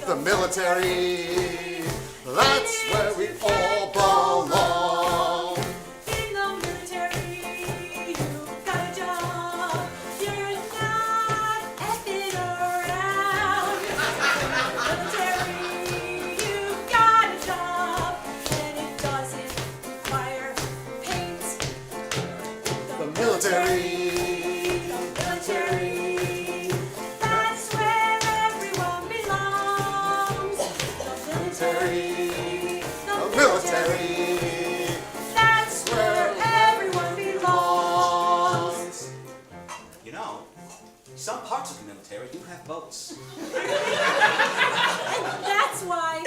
The military, that's where we all belong. In the military, you've got a job. You're not effing around. In the military, you've got a job, and it doesn't require paint. The military. That's where everyone belongs. The military, That's where everyone belongs. you know, some parts of the military do have boats. That's why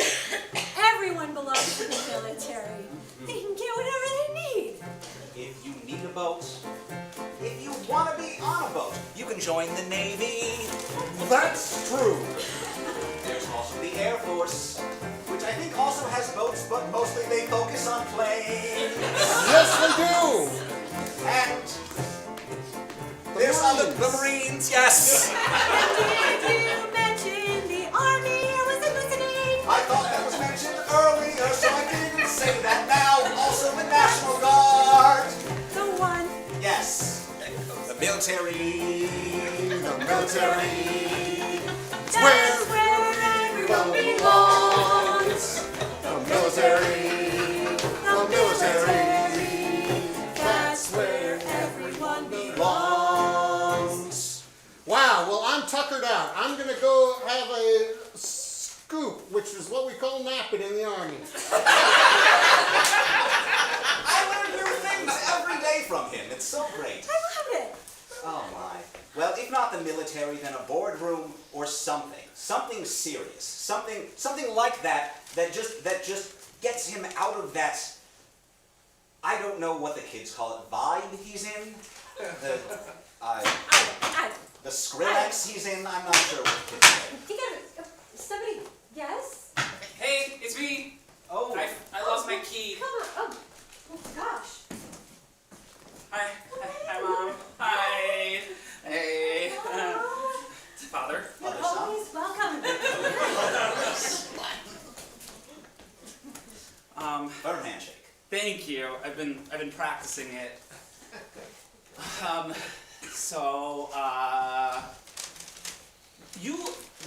everyone belongs to the military. They can get whatever they need. If you need a boat, if you want to be on a boat, you can join the Navy. That's true. There's also the Air Force, which I think also has boats, but mostly they focus on planes. Yes, they do. And The there's the Marines. Marines, yes. Did you mention the army? I wasn't listening. I thought that was mentioned earlier, so I didn't say that now. Also the National Guard. The one. Yes. The military. The military, That's where everyone belongs. the military, The military. That's where everyone belongs. Wow, well, I'm tuckered out. I'm going to go have a scoop, which is what we call napping in the Army. I learn new things every day from him. It's so great. I love it. Oh my. Well, if not the military, then a boardroom or something. Something serious. Something like that just gets him out of that I don't know what the kids call it, vibe he's in. The Skrillex he's in. I'm not sure what the kids say. You gotta, somebody, yes? Hey, it's me. Oh, I lost my key. Come on, oh gosh. Hi, Mom. Hi. Hey. Oh, Father. you're Other son? always welcome. Firm handshake. Thank you. I've been practicing it.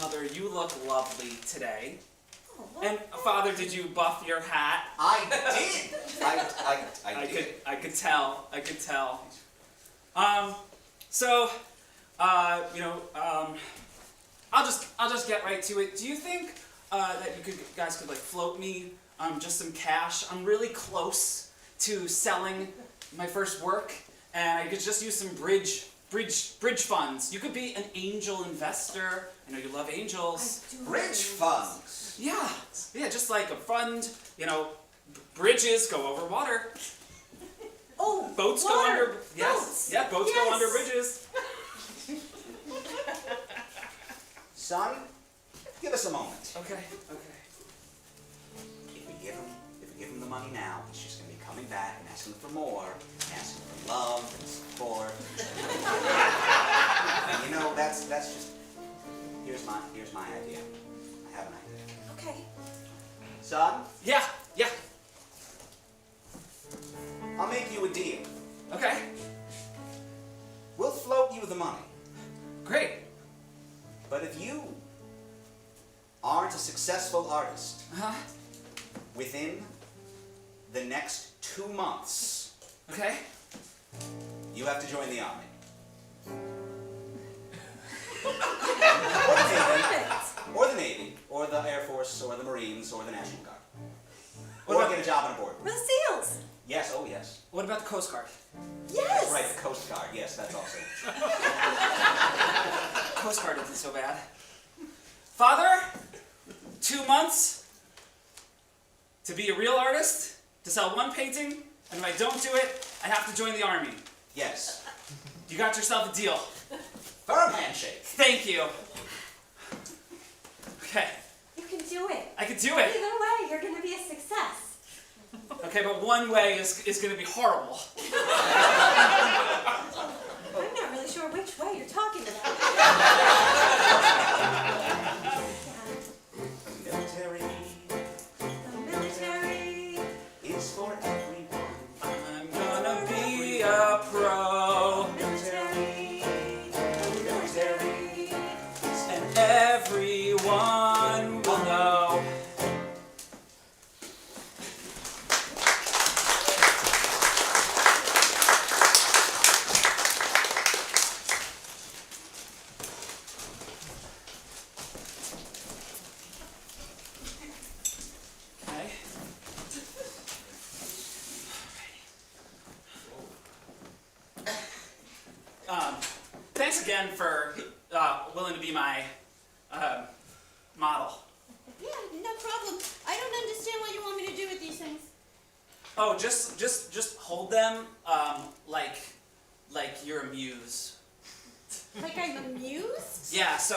Mother, you look lovely today. Oh, And Father, did you buff your hat? I did. I did. I could tell. I'll just get right to it. Do you think that you guys could like float me just some cash? I'm really close to selling my first work, and I could just use some bridge funds. You could be an angel investor. I know you love angels. Bridge funds. Yeah, just like a fund. Bridges go over water. Oh, Boats water. go under. Boats. Yes, yeah, boats go Yes. under bridges. Son, give us a moment. Okay. If we give him the money now, he's just going to be coming back and asking for more, and asking for love and support. And that's just. Here's my idea. I have an idea. Okay. Son, Yeah. I'll make you a deal. Okay. We'll float you the money. Great. But if you aren't a successful artist within the next 2 months, Okay. you have to join the army. Perfect. Or the Navy, or the Air Force, or the Marines, or the National Guard. What Or about- get a job on a board. We're the SEALs. Yes, oh yes. What about the Coast Guard? Yes. Right, the Coast Guard. Yes, that's also. Coast Guard isn't so bad. Father, 2 months to be a real artist, to sell one painting, and if I don't do it, I have to join the army. Yes. You got yourself a deal. Firm handshake. Thank you. Okay, You can do it. I can do it. Either way, you're going to be a success. Okay, but one way is going to be horrible. I'm not really sure which way you're talking about. Military The military. is for everyone. I'm gonna be a pro, Military. Military. and everyone will know. Okay. Thanks again for willing to be my model. Yeah, no problem. I don't understand what you want me to do with these things. Oh, just hold them like you're a muse. Like I'm amused? Yeah. So.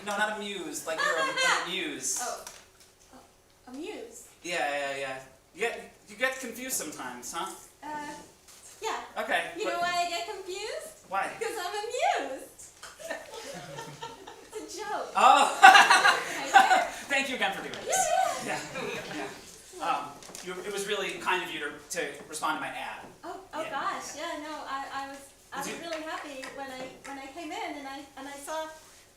No, not amused. Like you're a muse. Oh, amused. Yeah. You get confused sometimes, huh? Yeah. Okay. You know why I get confused? Why? Because I'm amused. It's a joke. Oh. Right? Thank you again for doing this. Yeah. It was really kind of you to respond to my ad. Oh Yeah. gosh, yeah, no, I was Did you- really happy when I came in and I saw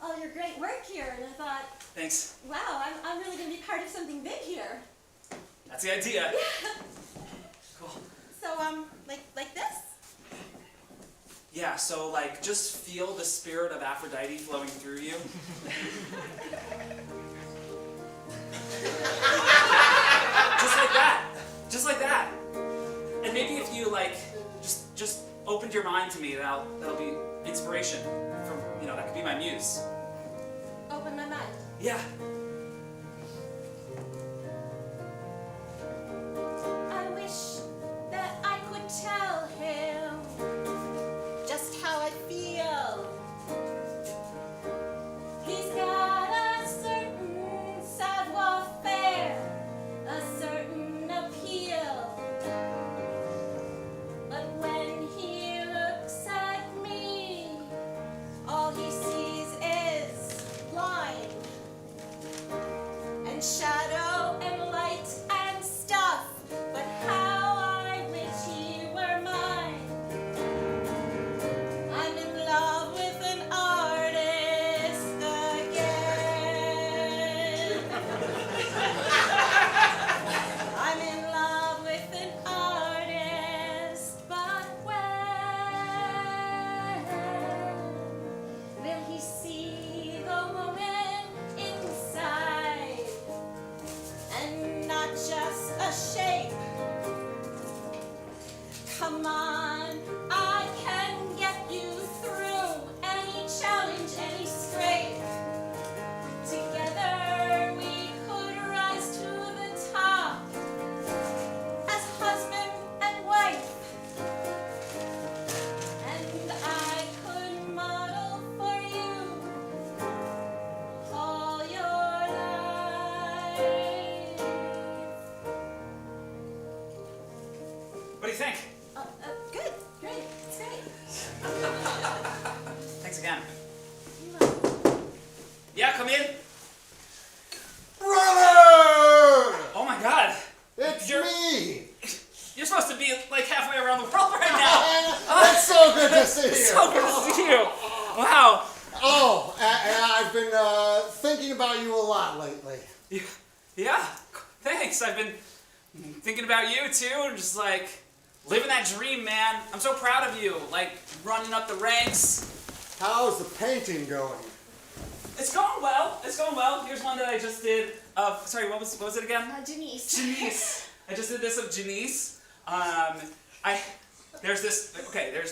all your great work here and I thought, Thanks. wow, I'm really gonna be part of something big here. That's the idea. Cool. So like this? Yeah, so like just feel the spirit of Aphrodite flowing through you. Just like that. And maybe if you like just opened your mind to me, that'll be inspiration from, that could be my muse. Open my mind. Yeah. shadow and light and stuff. But how I wish he were mine. I'm in love with an artist again. I'm in love with an artist, but when will he see the woman inside and not just a shape? Come on, I can get you through any challenge, any scrape. Together we could rise to the top as husband and wife. And I could model for you all your life. What do you think? Good, great, it's great. Thanks again. Yeah, come in. Brother! Oh my God. It's me! You're supposed to be like halfway around the world right now. It's so good to see you! So good to see you. Wow. Oh, and I've been thinking about you a lot lately. Yeah, thanks. I've been thinking about you too, and just like living that dream, man. I'm so proud of you, like running up the ranks. How's the painting going? It's going well. It's going well. Here's one that I just did. Sorry, what was it again? Janice. Janice. I just did this of Janice. There's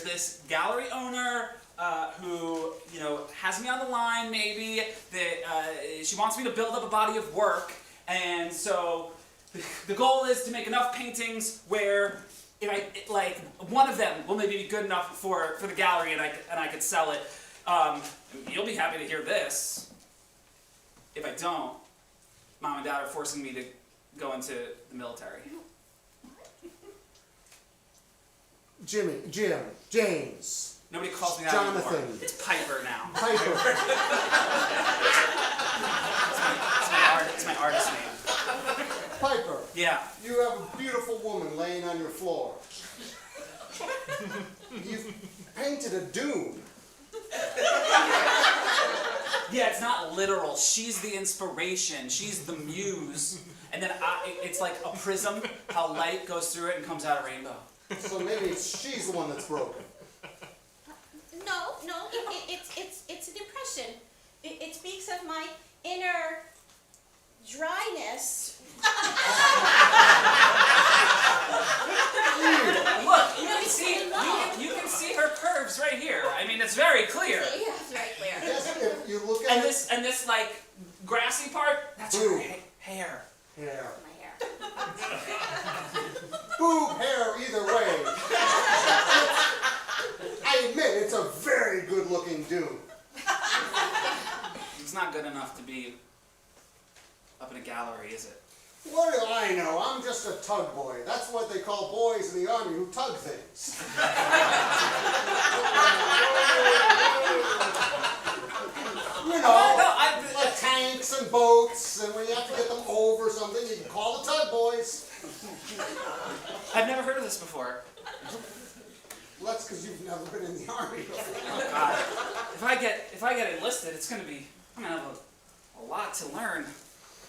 this gallery owner who, you know, has me on the line maybe, that she wants me to build up a body of work, and so the goal is to make enough paintings where like one of them will maybe be good enough for the gallery, and I could sell it. You'll be happy to hear this. If I don't, Mom and Dad are forcing me to go into the military. James. Nobody calls me that Jonathan. anymore. It's Piper now. Piper. It's my artist name. Piper. Yeah. You have a beautiful woman laying on your floor. You've painted a dune. Yeah, it's not literal. She's the inspiration. She's the muse. And then it's like a prism, how light goes through it and comes out a rainbow. So maybe she's the one that's broken. No, it's an impression. It speaks of my inner dryness. Look, you can see her curves right here. I mean, it's very clear. Yeah, it's very clear. Yes, if you look at And this like grassy part, that's her Blue. hair. hair. My hair. Boob hair either way. I admit, it's a very good-looking dune. It's not good enough to be up in a gallery, is it? What do I know? I'm just a tug boy. That's what they call boys in the army who tug things. You know, like tanks and boats, and when you have to get them over something, you can call the tug boys. I've never heard of this before. Well, that's because you've never been in the army before. Oh God. If I get enlisted, I'm gonna have a lot to learn.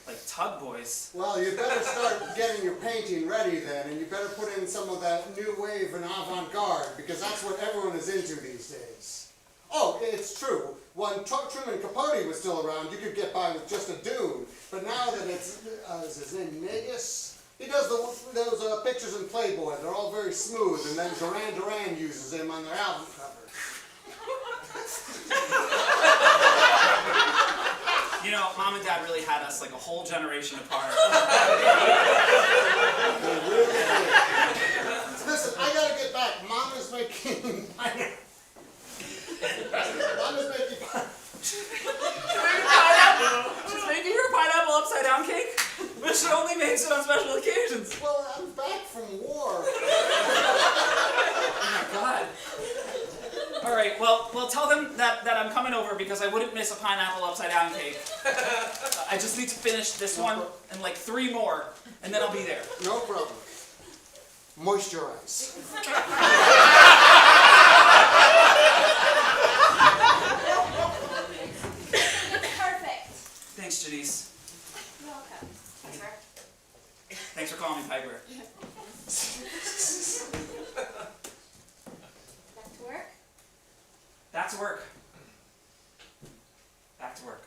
Like tug boys. Well, you better start getting your painting ready then, and you better put in some of that new wave and avant-garde, because that's what everyone is into these days. Oh, it's true. When Truman Capote was still around, you could get by with just a dune. But now that it's, is his name Negus? He does those pictures in Playboy. They're all very smooth, and then Duran Duran uses him on their album cover. You know, Mom and Dad really had us like a whole generation apart. They really did. Listen, I gotta get back. Mom is making pineapple. Mom is making pineapple. She's making her pineapple upside down cake, but she only makes it on special occasions. Well, I'm back from war. Oh my God. All right, well, tell them that I'm coming over because I wouldn't miss a pineapple upside down cake. I just need to finish this one and like 3 more, and then I'll be there. No problem. Moisturize. Perfect. Thanks, Janice. You're welcome. Piper. Thanks for calling me Piper. Back to work? Back to work. Back to work.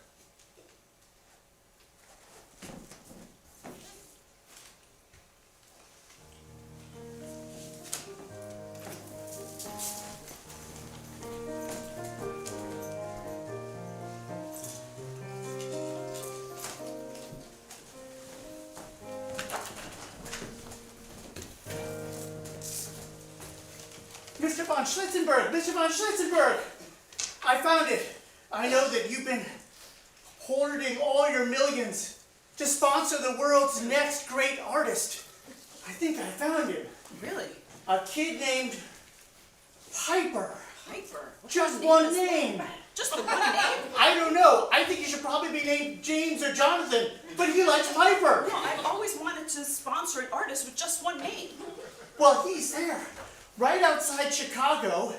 Mr. von Schlitzenberg, Mr. von Schlitzenberg! I found it. I know that you've been hoarding all your millions to sponsor the world's next great artist. I think I found him. Really? A kid named Piper. Piper? What Just kind of one is name. that? Just the one name? I don't know. I think he should probably be named James or Jonathan, but he likes Piper. No, I've always wanted to sponsor an artist with just one name. Well, he's there, right outside Chicago.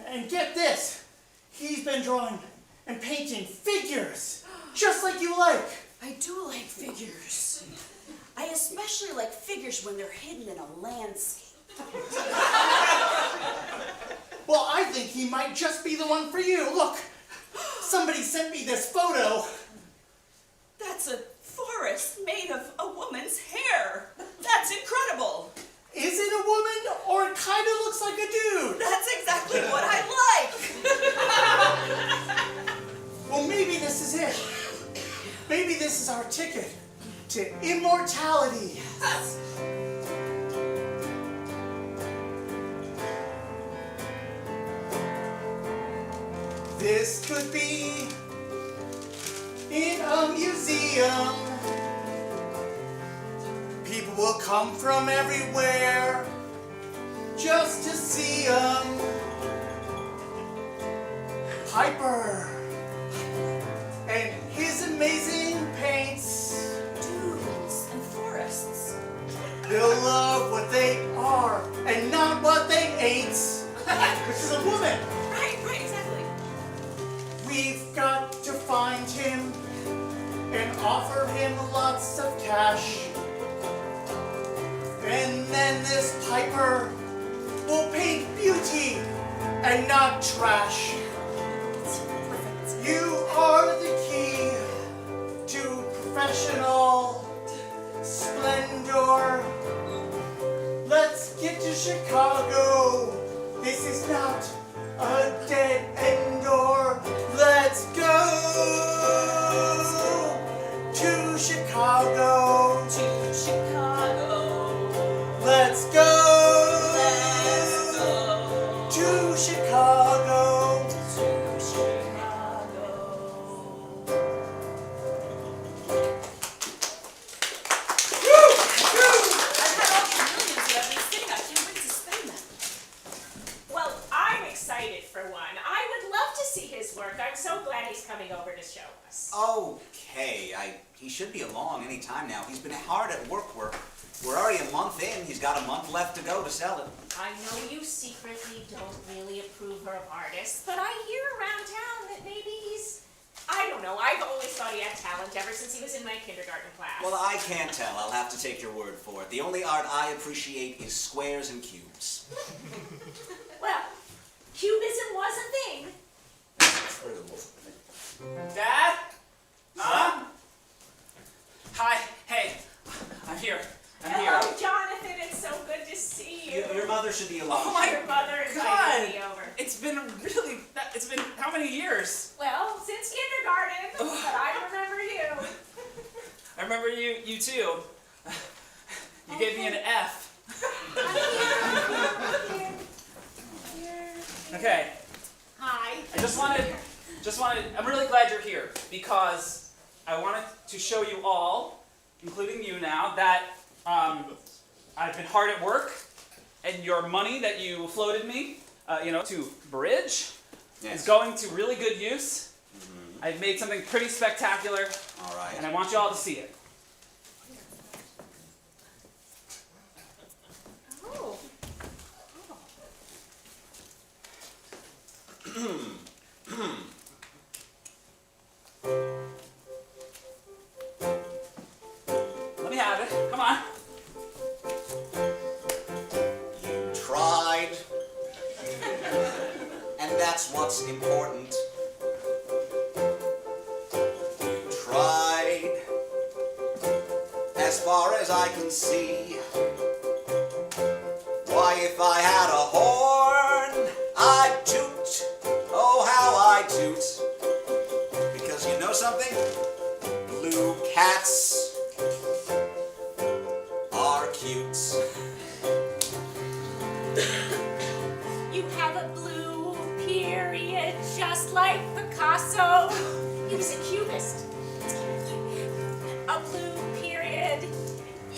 And get this, he's been drawing and painting figures, just like you like. I do like figures. I especially like figures when they're hidden in a landscape. Well, I think he might just be the one for you. Look, somebody sent me this photo. That's a forest made of a woman's hair. That's incredible. Is it a woman, or it kind of looks like a dude? That's exactly what I like. Well, maybe this is it. Maybe this is our ticket to immortality. Yes. This could be in a museum. People will come from everywhere just to see him. Piper and his amazing paints. Dunes and forests. They'll love what they are and not what they ain't. Which is a woman. Right, exactly. We've got to find him and offer him lots of cash. And then this Piper will paint beauty and not trash. You are the key to professional splendor. Let's get to Chicago. This is not a dead end door. Let's go to Chicago. To Chicago. Let's go Let's go to Chicago. to Chicago. I've had all these millions that I've been sitting. I can't wait to spend them. Well, I'm excited for one. I would love to see his work. I'm so glad he's coming over to show us. Okay, he should be along any time now. He's been hard at work. We're already a month in. He's got a month left to go to sell it. I know you secretly don't really approve of artists, but I hear around town that maybe he's... I don't know. I've always thought he had talent ever since he was in my kindergarten class. Well, I can't tell. I'll have to take your word for it. The only art I appreciate is squares and cubes. Well, cubism was a thing. True. Dad? Mom? Hi. Hey. I'm here. Hello, Jonathan. It's so good to see you. Your mother should be along. Oh my Your mother God. invited me over. It's been how many years? Well, since kindergarten, but I remember you. I remember you too. You gave me an F. Okay. Hi. I just wanted, I'm really glad you're here because I wanted to show you all, including you now, that I've been hard at work and your money that you floated me, to bridge, Yes. is going to really good use. I've made something pretty spectacular, All right. and I want you all to see it. Oh. Let me have it. Come on. You tried. And that's what's important. You tried. As far as I can see. Why, if I had a horn, I'd toot. Oh, how I toot. Because you know something? Blue cats are cute. You have a blue period just like Picasso. He was a cubist. A blue period.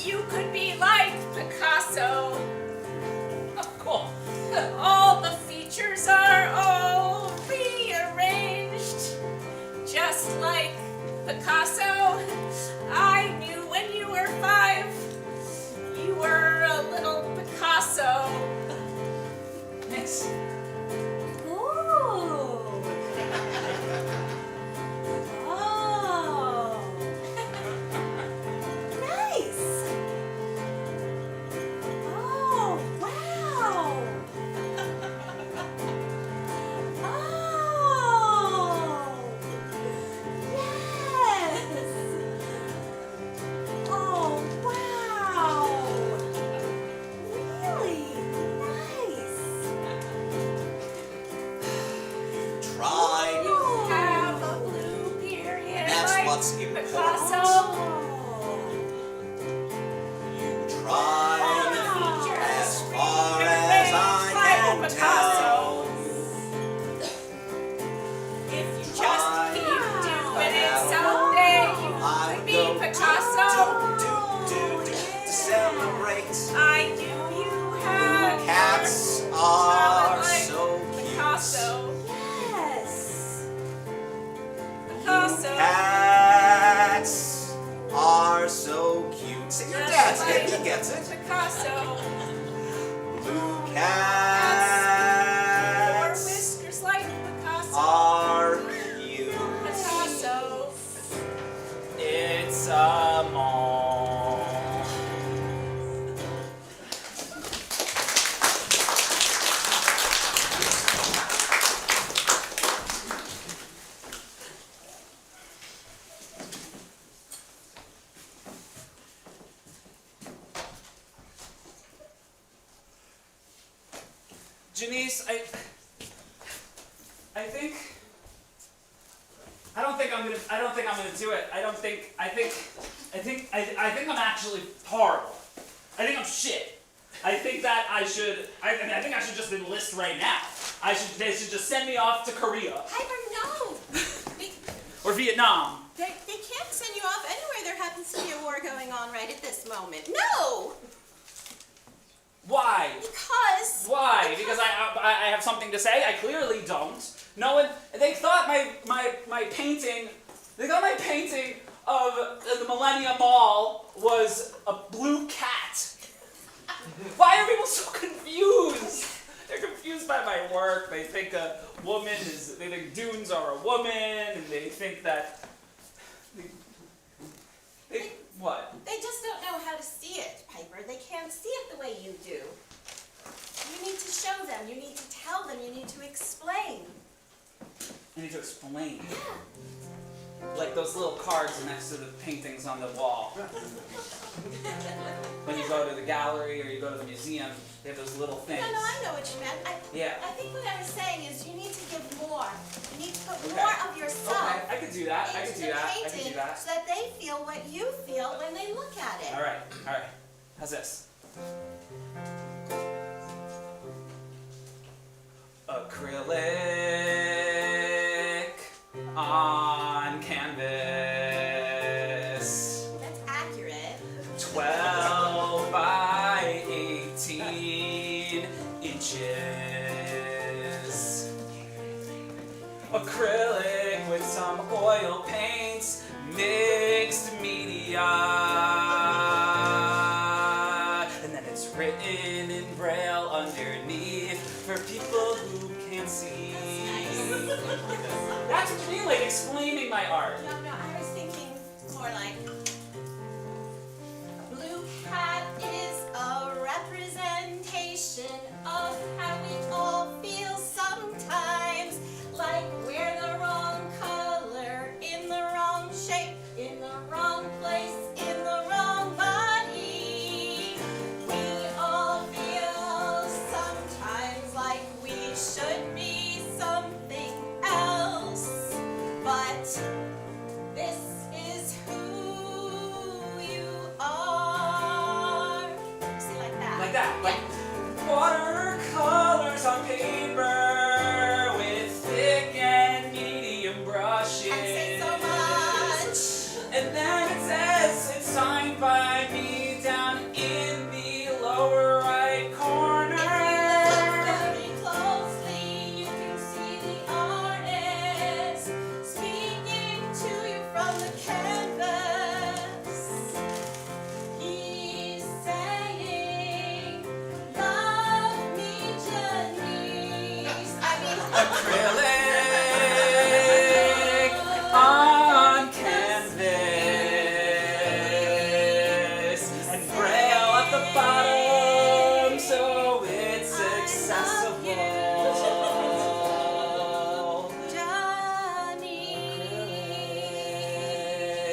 You could be like Picasso. Cool. All the features are all rearranged. Just like Picasso. I knew when you were 5, you were a little Picasso. Nice. Ooh. Oh. Nice. Oh, wow. Oh. Yes. Oh, wow. Really nice. Tried. You have a blue period That's like what's important. Picasso. You tried. Features As far as I can like tell. Picasso. If you just Tried. keep doing it, Wow. someday you I could be go Picasso. to celebrate. I knew you had Cats your are talent like so cute. Picasso. Yes. Picasso. Cats are so cute. See, your dad's Just he gets it. Picasso. Blue Your cats whiskers like Picasso. are cute. Picasso. It's a mall. Janice, I don't think I'm gonna do it. I think I'm actually horrible. I think I'm shit. I think that I should just enlist right now. They should just send me off to Korea Piper, no. or Vietnam. They can't send you off anywhere. There happens to be a war going on right at this moment. No! Why? Because... Why? Because I have something to say? I clearly don't. No one, they thought my painting, of the Millennium Mall was a blue cat. Why are people so confused? They're confused by my work. They think they think dunes are a woman, and they think that, what? They just don't know how to see it, Piper. They can't see it the way you do. You need to show them. You need to tell them. You need to explain. I need to explain. Like those little cards next to the paintings on the wall. When you go to the gallery or you go to the museum, they have those little things. No, I know what you meant. Yeah. I think what I was saying is you need to give more. You need to put Okay. more of yourself Okay, I could do that. I into could do the that. I could painting do that. so that they feel what you feel when they look at it. All right. How's this? Acrylic on canvas. That's accurate. 12 by 18 inches. acrylic with some oil paints, mixed media. And then it's written in Braille underneath for people who can't see. That's what you mean, like explaining my art. No, I was thinking more like Blue Hat is a representation of how we all feel sometimes, like we're the wrong color, in the wrong shape, in the wrong place, in the wrong body. We all feel sometimes like we should be something else, but this is who you are. See, like that. Like that, like watercolors on paper with thick and medium brushes. And say so much. And then it says it's signed by me down in the lower right corner. If you look very closely, you can see the artist speaking to you from the canvas. He's saying, "Love me, Janice." Acrylic on canvas and Braille at the bottom so it's accessible.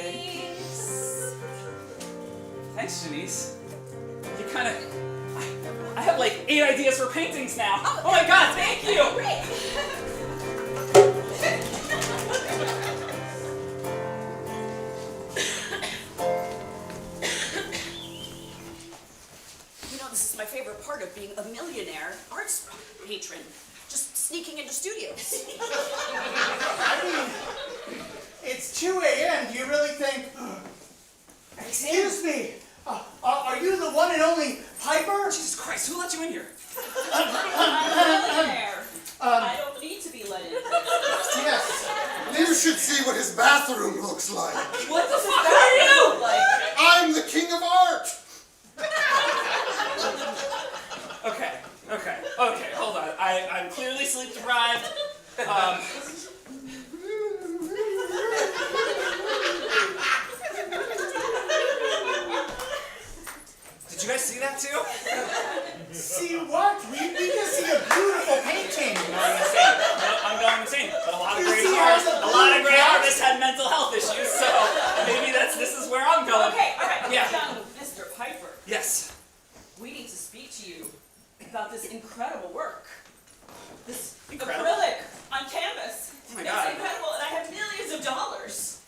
Janice. Thanks, Janice. You kind of... I have like 8 ideas for paintings now. Oh my god, thank you! You know, this is my favorite part of being a millionaire arts patron. Just sneaking into studios. I mean, it's 2 a.m. Do you really think... Excuse me. Are you the one and only Piper? Jesus Christ, who let you in here? I'm a millionaire. I don't need to be let in. Yes. You should see what his bathroom looks like. What the fuck are you? Like, I'm the king of art. Okay, hold on. I'm clearly sleep deprived. Did you guys see that too? See what? We just see a beautiful painting. I'm going insane. But a lot of You great see artists, how the a lot of blue great cat- artists had mental health issues, so maybe this is where I'm going. okay, all right. Yeah. Young Mr. Piper, Yes. we need to speak to you about this incredible work. This Incredible? acrylic on canvas. Oh my It's God. incredible, and I have millions of dollars.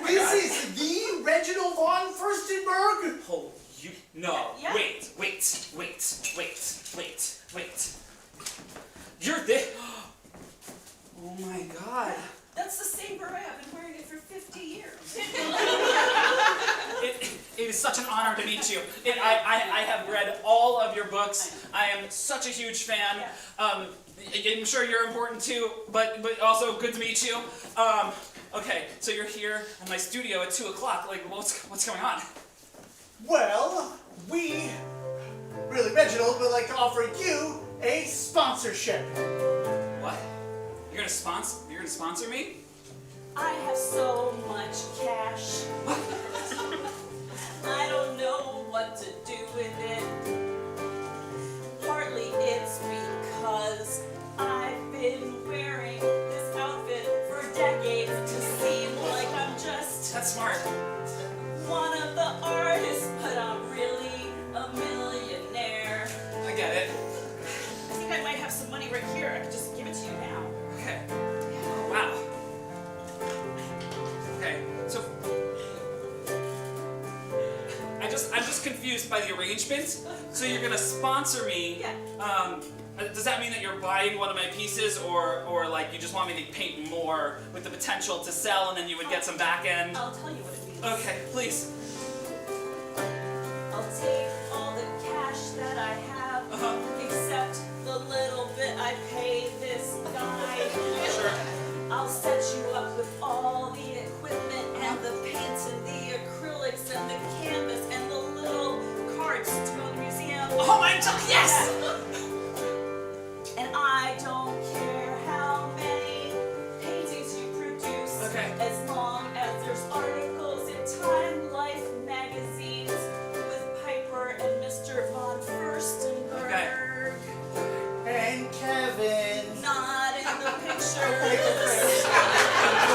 This is the Reginald von Furstenberg? Oh, you no. Yeah. Wait. You're this. Oh my God. That's the same bird I have been wearing it for 50 years. It is such an honor to meet you. I have read all of your books. I am such a huge fan. I'm sure you're important too, but also good to meet you. Okay, so you're here in my studio at 2 o'clock. Like, what's going on? Well, we, really Reginald, would like to offer you a sponsorship. What? You're gonna sponsor me? I have so much cash. I don't know what to do with it. Partly it's because I've been wearing this outfit for decades to seem like I'm just That's smart. one of the artists, but I'm really a millionaire. I get it. I think I might have some money right here. I could just give it to you now. Okay. Oh, wow. Okay, so I'm just confused by the arrangement. So you're gonna sponsor me. Yeah. Does that mean that you're buying one of my pieces, or like you just want me to paint more with the potential to sell, and then you would get some back end? I'll tell you what it means. Okay, please. I'll take all the cash that I have, except the little bit I paid this guy. Sure. I'll set you up with all the equipment and the paints and the acrylics and the canvas and the little cards to go to the museum. Oh my God, yes! And I don't care how many paintings you produce, Okay. as long as there's articles in Time Life magazines with Piper and Mr. von Furstenberg. And Kevin. Not in the pictures.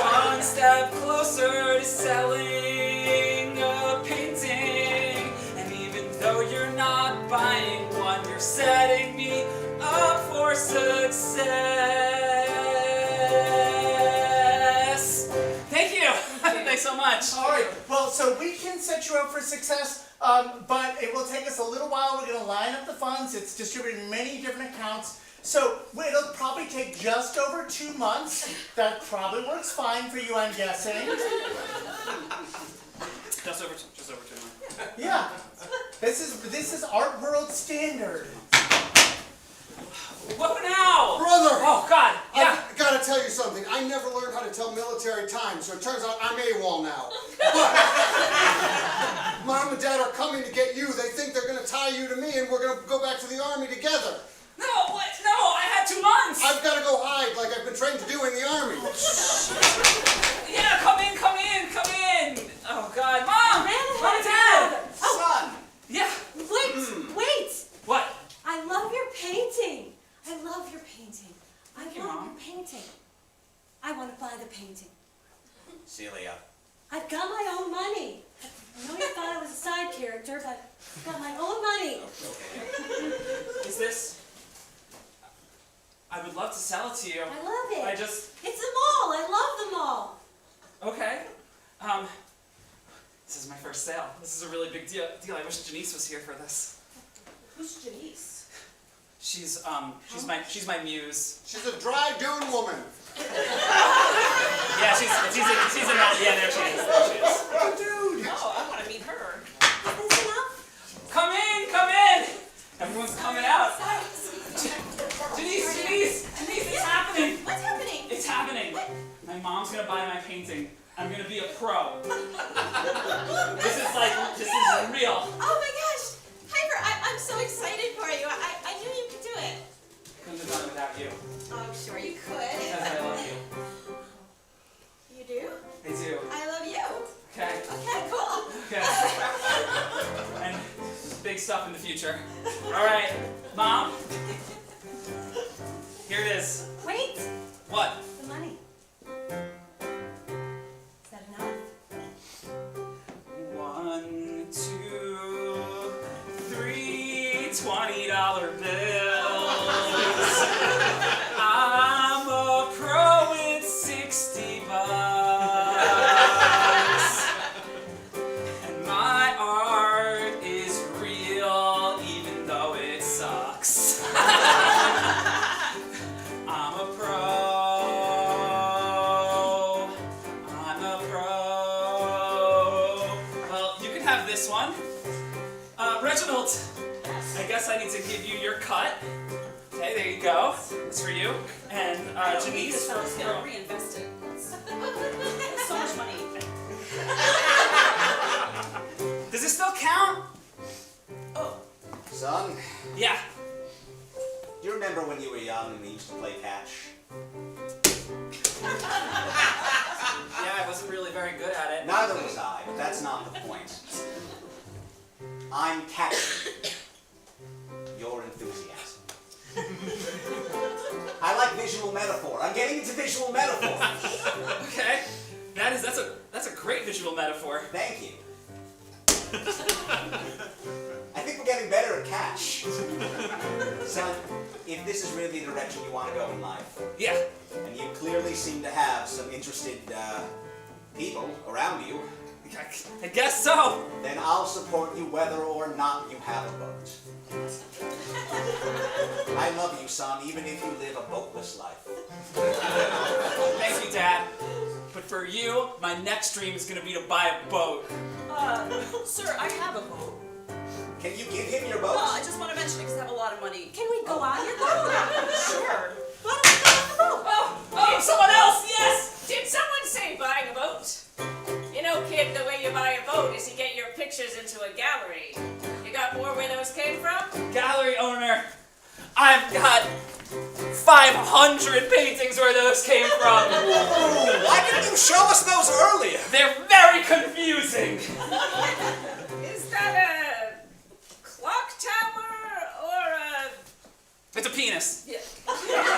One step closer to selling a painting. And even though you're not buying one, you're setting me up for success. Thank you. Thanks so much. All right. Well, so we can set you up for success, but it will take us a little while. We're going to line up the funds. It's distributed in many different accounts. So it'll probably take just over 2 months. That probably works fine for you, I'm guessing. Just over 2 months. Yeah. This is art world standard. What now? Brother! Oh God. Yeah. I've got to tell you something. I never learned how to tell military time, so it turns out I'm AWOL now. But Mom and Dad are coming to get you. They think they're going to tie you to me, and we're going to go back to the Army together. No. What? No. I had 2 months. I've got to go hide like I've been trained to do in the Army. Yeah. Come in. Oh God. Mom. Mom and Dad. Son! Yeah. Wait! What? I love your painting. I love your painting. I Thank you, want Mom. your painting. I want to buy the painting. Celia. I've got my own money. I know you thought I was a side character, but I've got my own money. Is this? I would love to sell it to you. I love it. It's It's a mall. I love the mall. okay. This is my first sale. This is a really big deal. I wish Janice was here for this. Who's Janice? She's my muse. She's a dry dune woman. Yeah, she's a yeah, there she is. Dude. Oh, I want to meet her. Is this enough? Come in. Everyone's coming out. Janice, it's happening. What's happening? It's happening. My mom's gonna buy my painting. I'm gonna be a pro. This is real. Oh my gosh! Piper, I'm so excited for you. I knew you could do it. Couldn't have done it without you. Oh, I'm sure you Because could. I love you. You do? I do. I love you. Okay. Okay, cool. Okay. And big stuff in the future. All right, Mom. Here it is. Wait. What? The money. Is that enough? 1, 2, 3 $20 bills. I'm a pro with $60. And my art is real, even though it sucks. I'm a pro. Well, you can have this one. Reginald, I guess I need to give you your cut. Okay, there you go. It's for you. And Janice. I was gonna reinvest it. So much money. Does it still count? Oh, Son, Yeah. do you remember when you were young and we used to play catch? Yeah, I wasn't really very good at it. Neither was I, but that's not the point. I'm catching your enthusiasm. I like visual metaphor. I'm getting into visual metaphor. Okay. That's a great visual metaphor. Thank you. I think we're getting better at catch. Son, if this is really the direction you want to go in life, Yeah. and you clearly seem to have some interested people around you, I guess so. then I'll support you whether or not you have a boat. I love you, son, even if you live a boatless life. Thank you, Dad. But for you, my next dream is gonna be to buy a boat. sir, I have a boat. Can you give him your boat? No, I just want to mention it because I have a lot of money. Can we go on your boat? Sure. Let us go on the boat. Oh, someone else, yes! Did someone say buying a boat? You know, kid, the way you buy a boat is you get your pictures into a gallery. You got more where those came from? Gallery owner, I've got 500 paintings where those came from. Ooh, why didn't you show us those earlier? They're very confusing. Is that a clock tower or a... It's a penis. Yeah. Even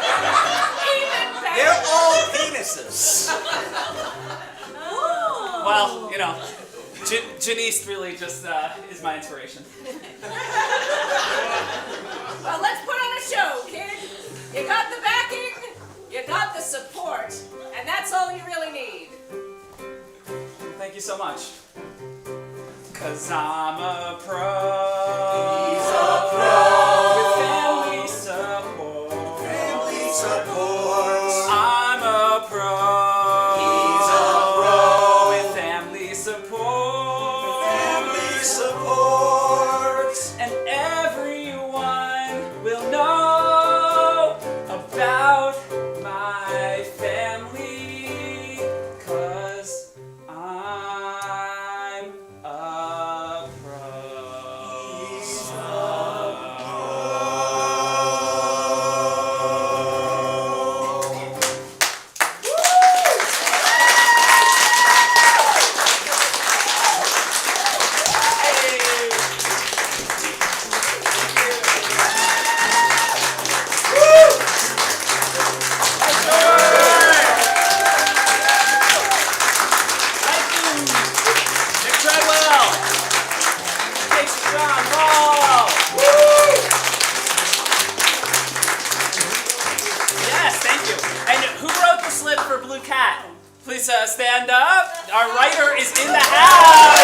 better. They're all penises. Well, you know, Janice really just is my inspiration. Well, let's put on a show, kid. You got the backing, you got the support, and that's all you really need. Thank you so much. 'Cause I'm a pro. He's a pro. With family support. Family support. I'm a pro. He's a pro. With family support. Family support. And everyone will know about my family. 'Cause I'm a pro. He's a Thank you, Nick Treadwell. Thanks, John Paul. Yes, thank you. And who wrote the slip for Blue Cat? Please stand up. Our writer is in the house.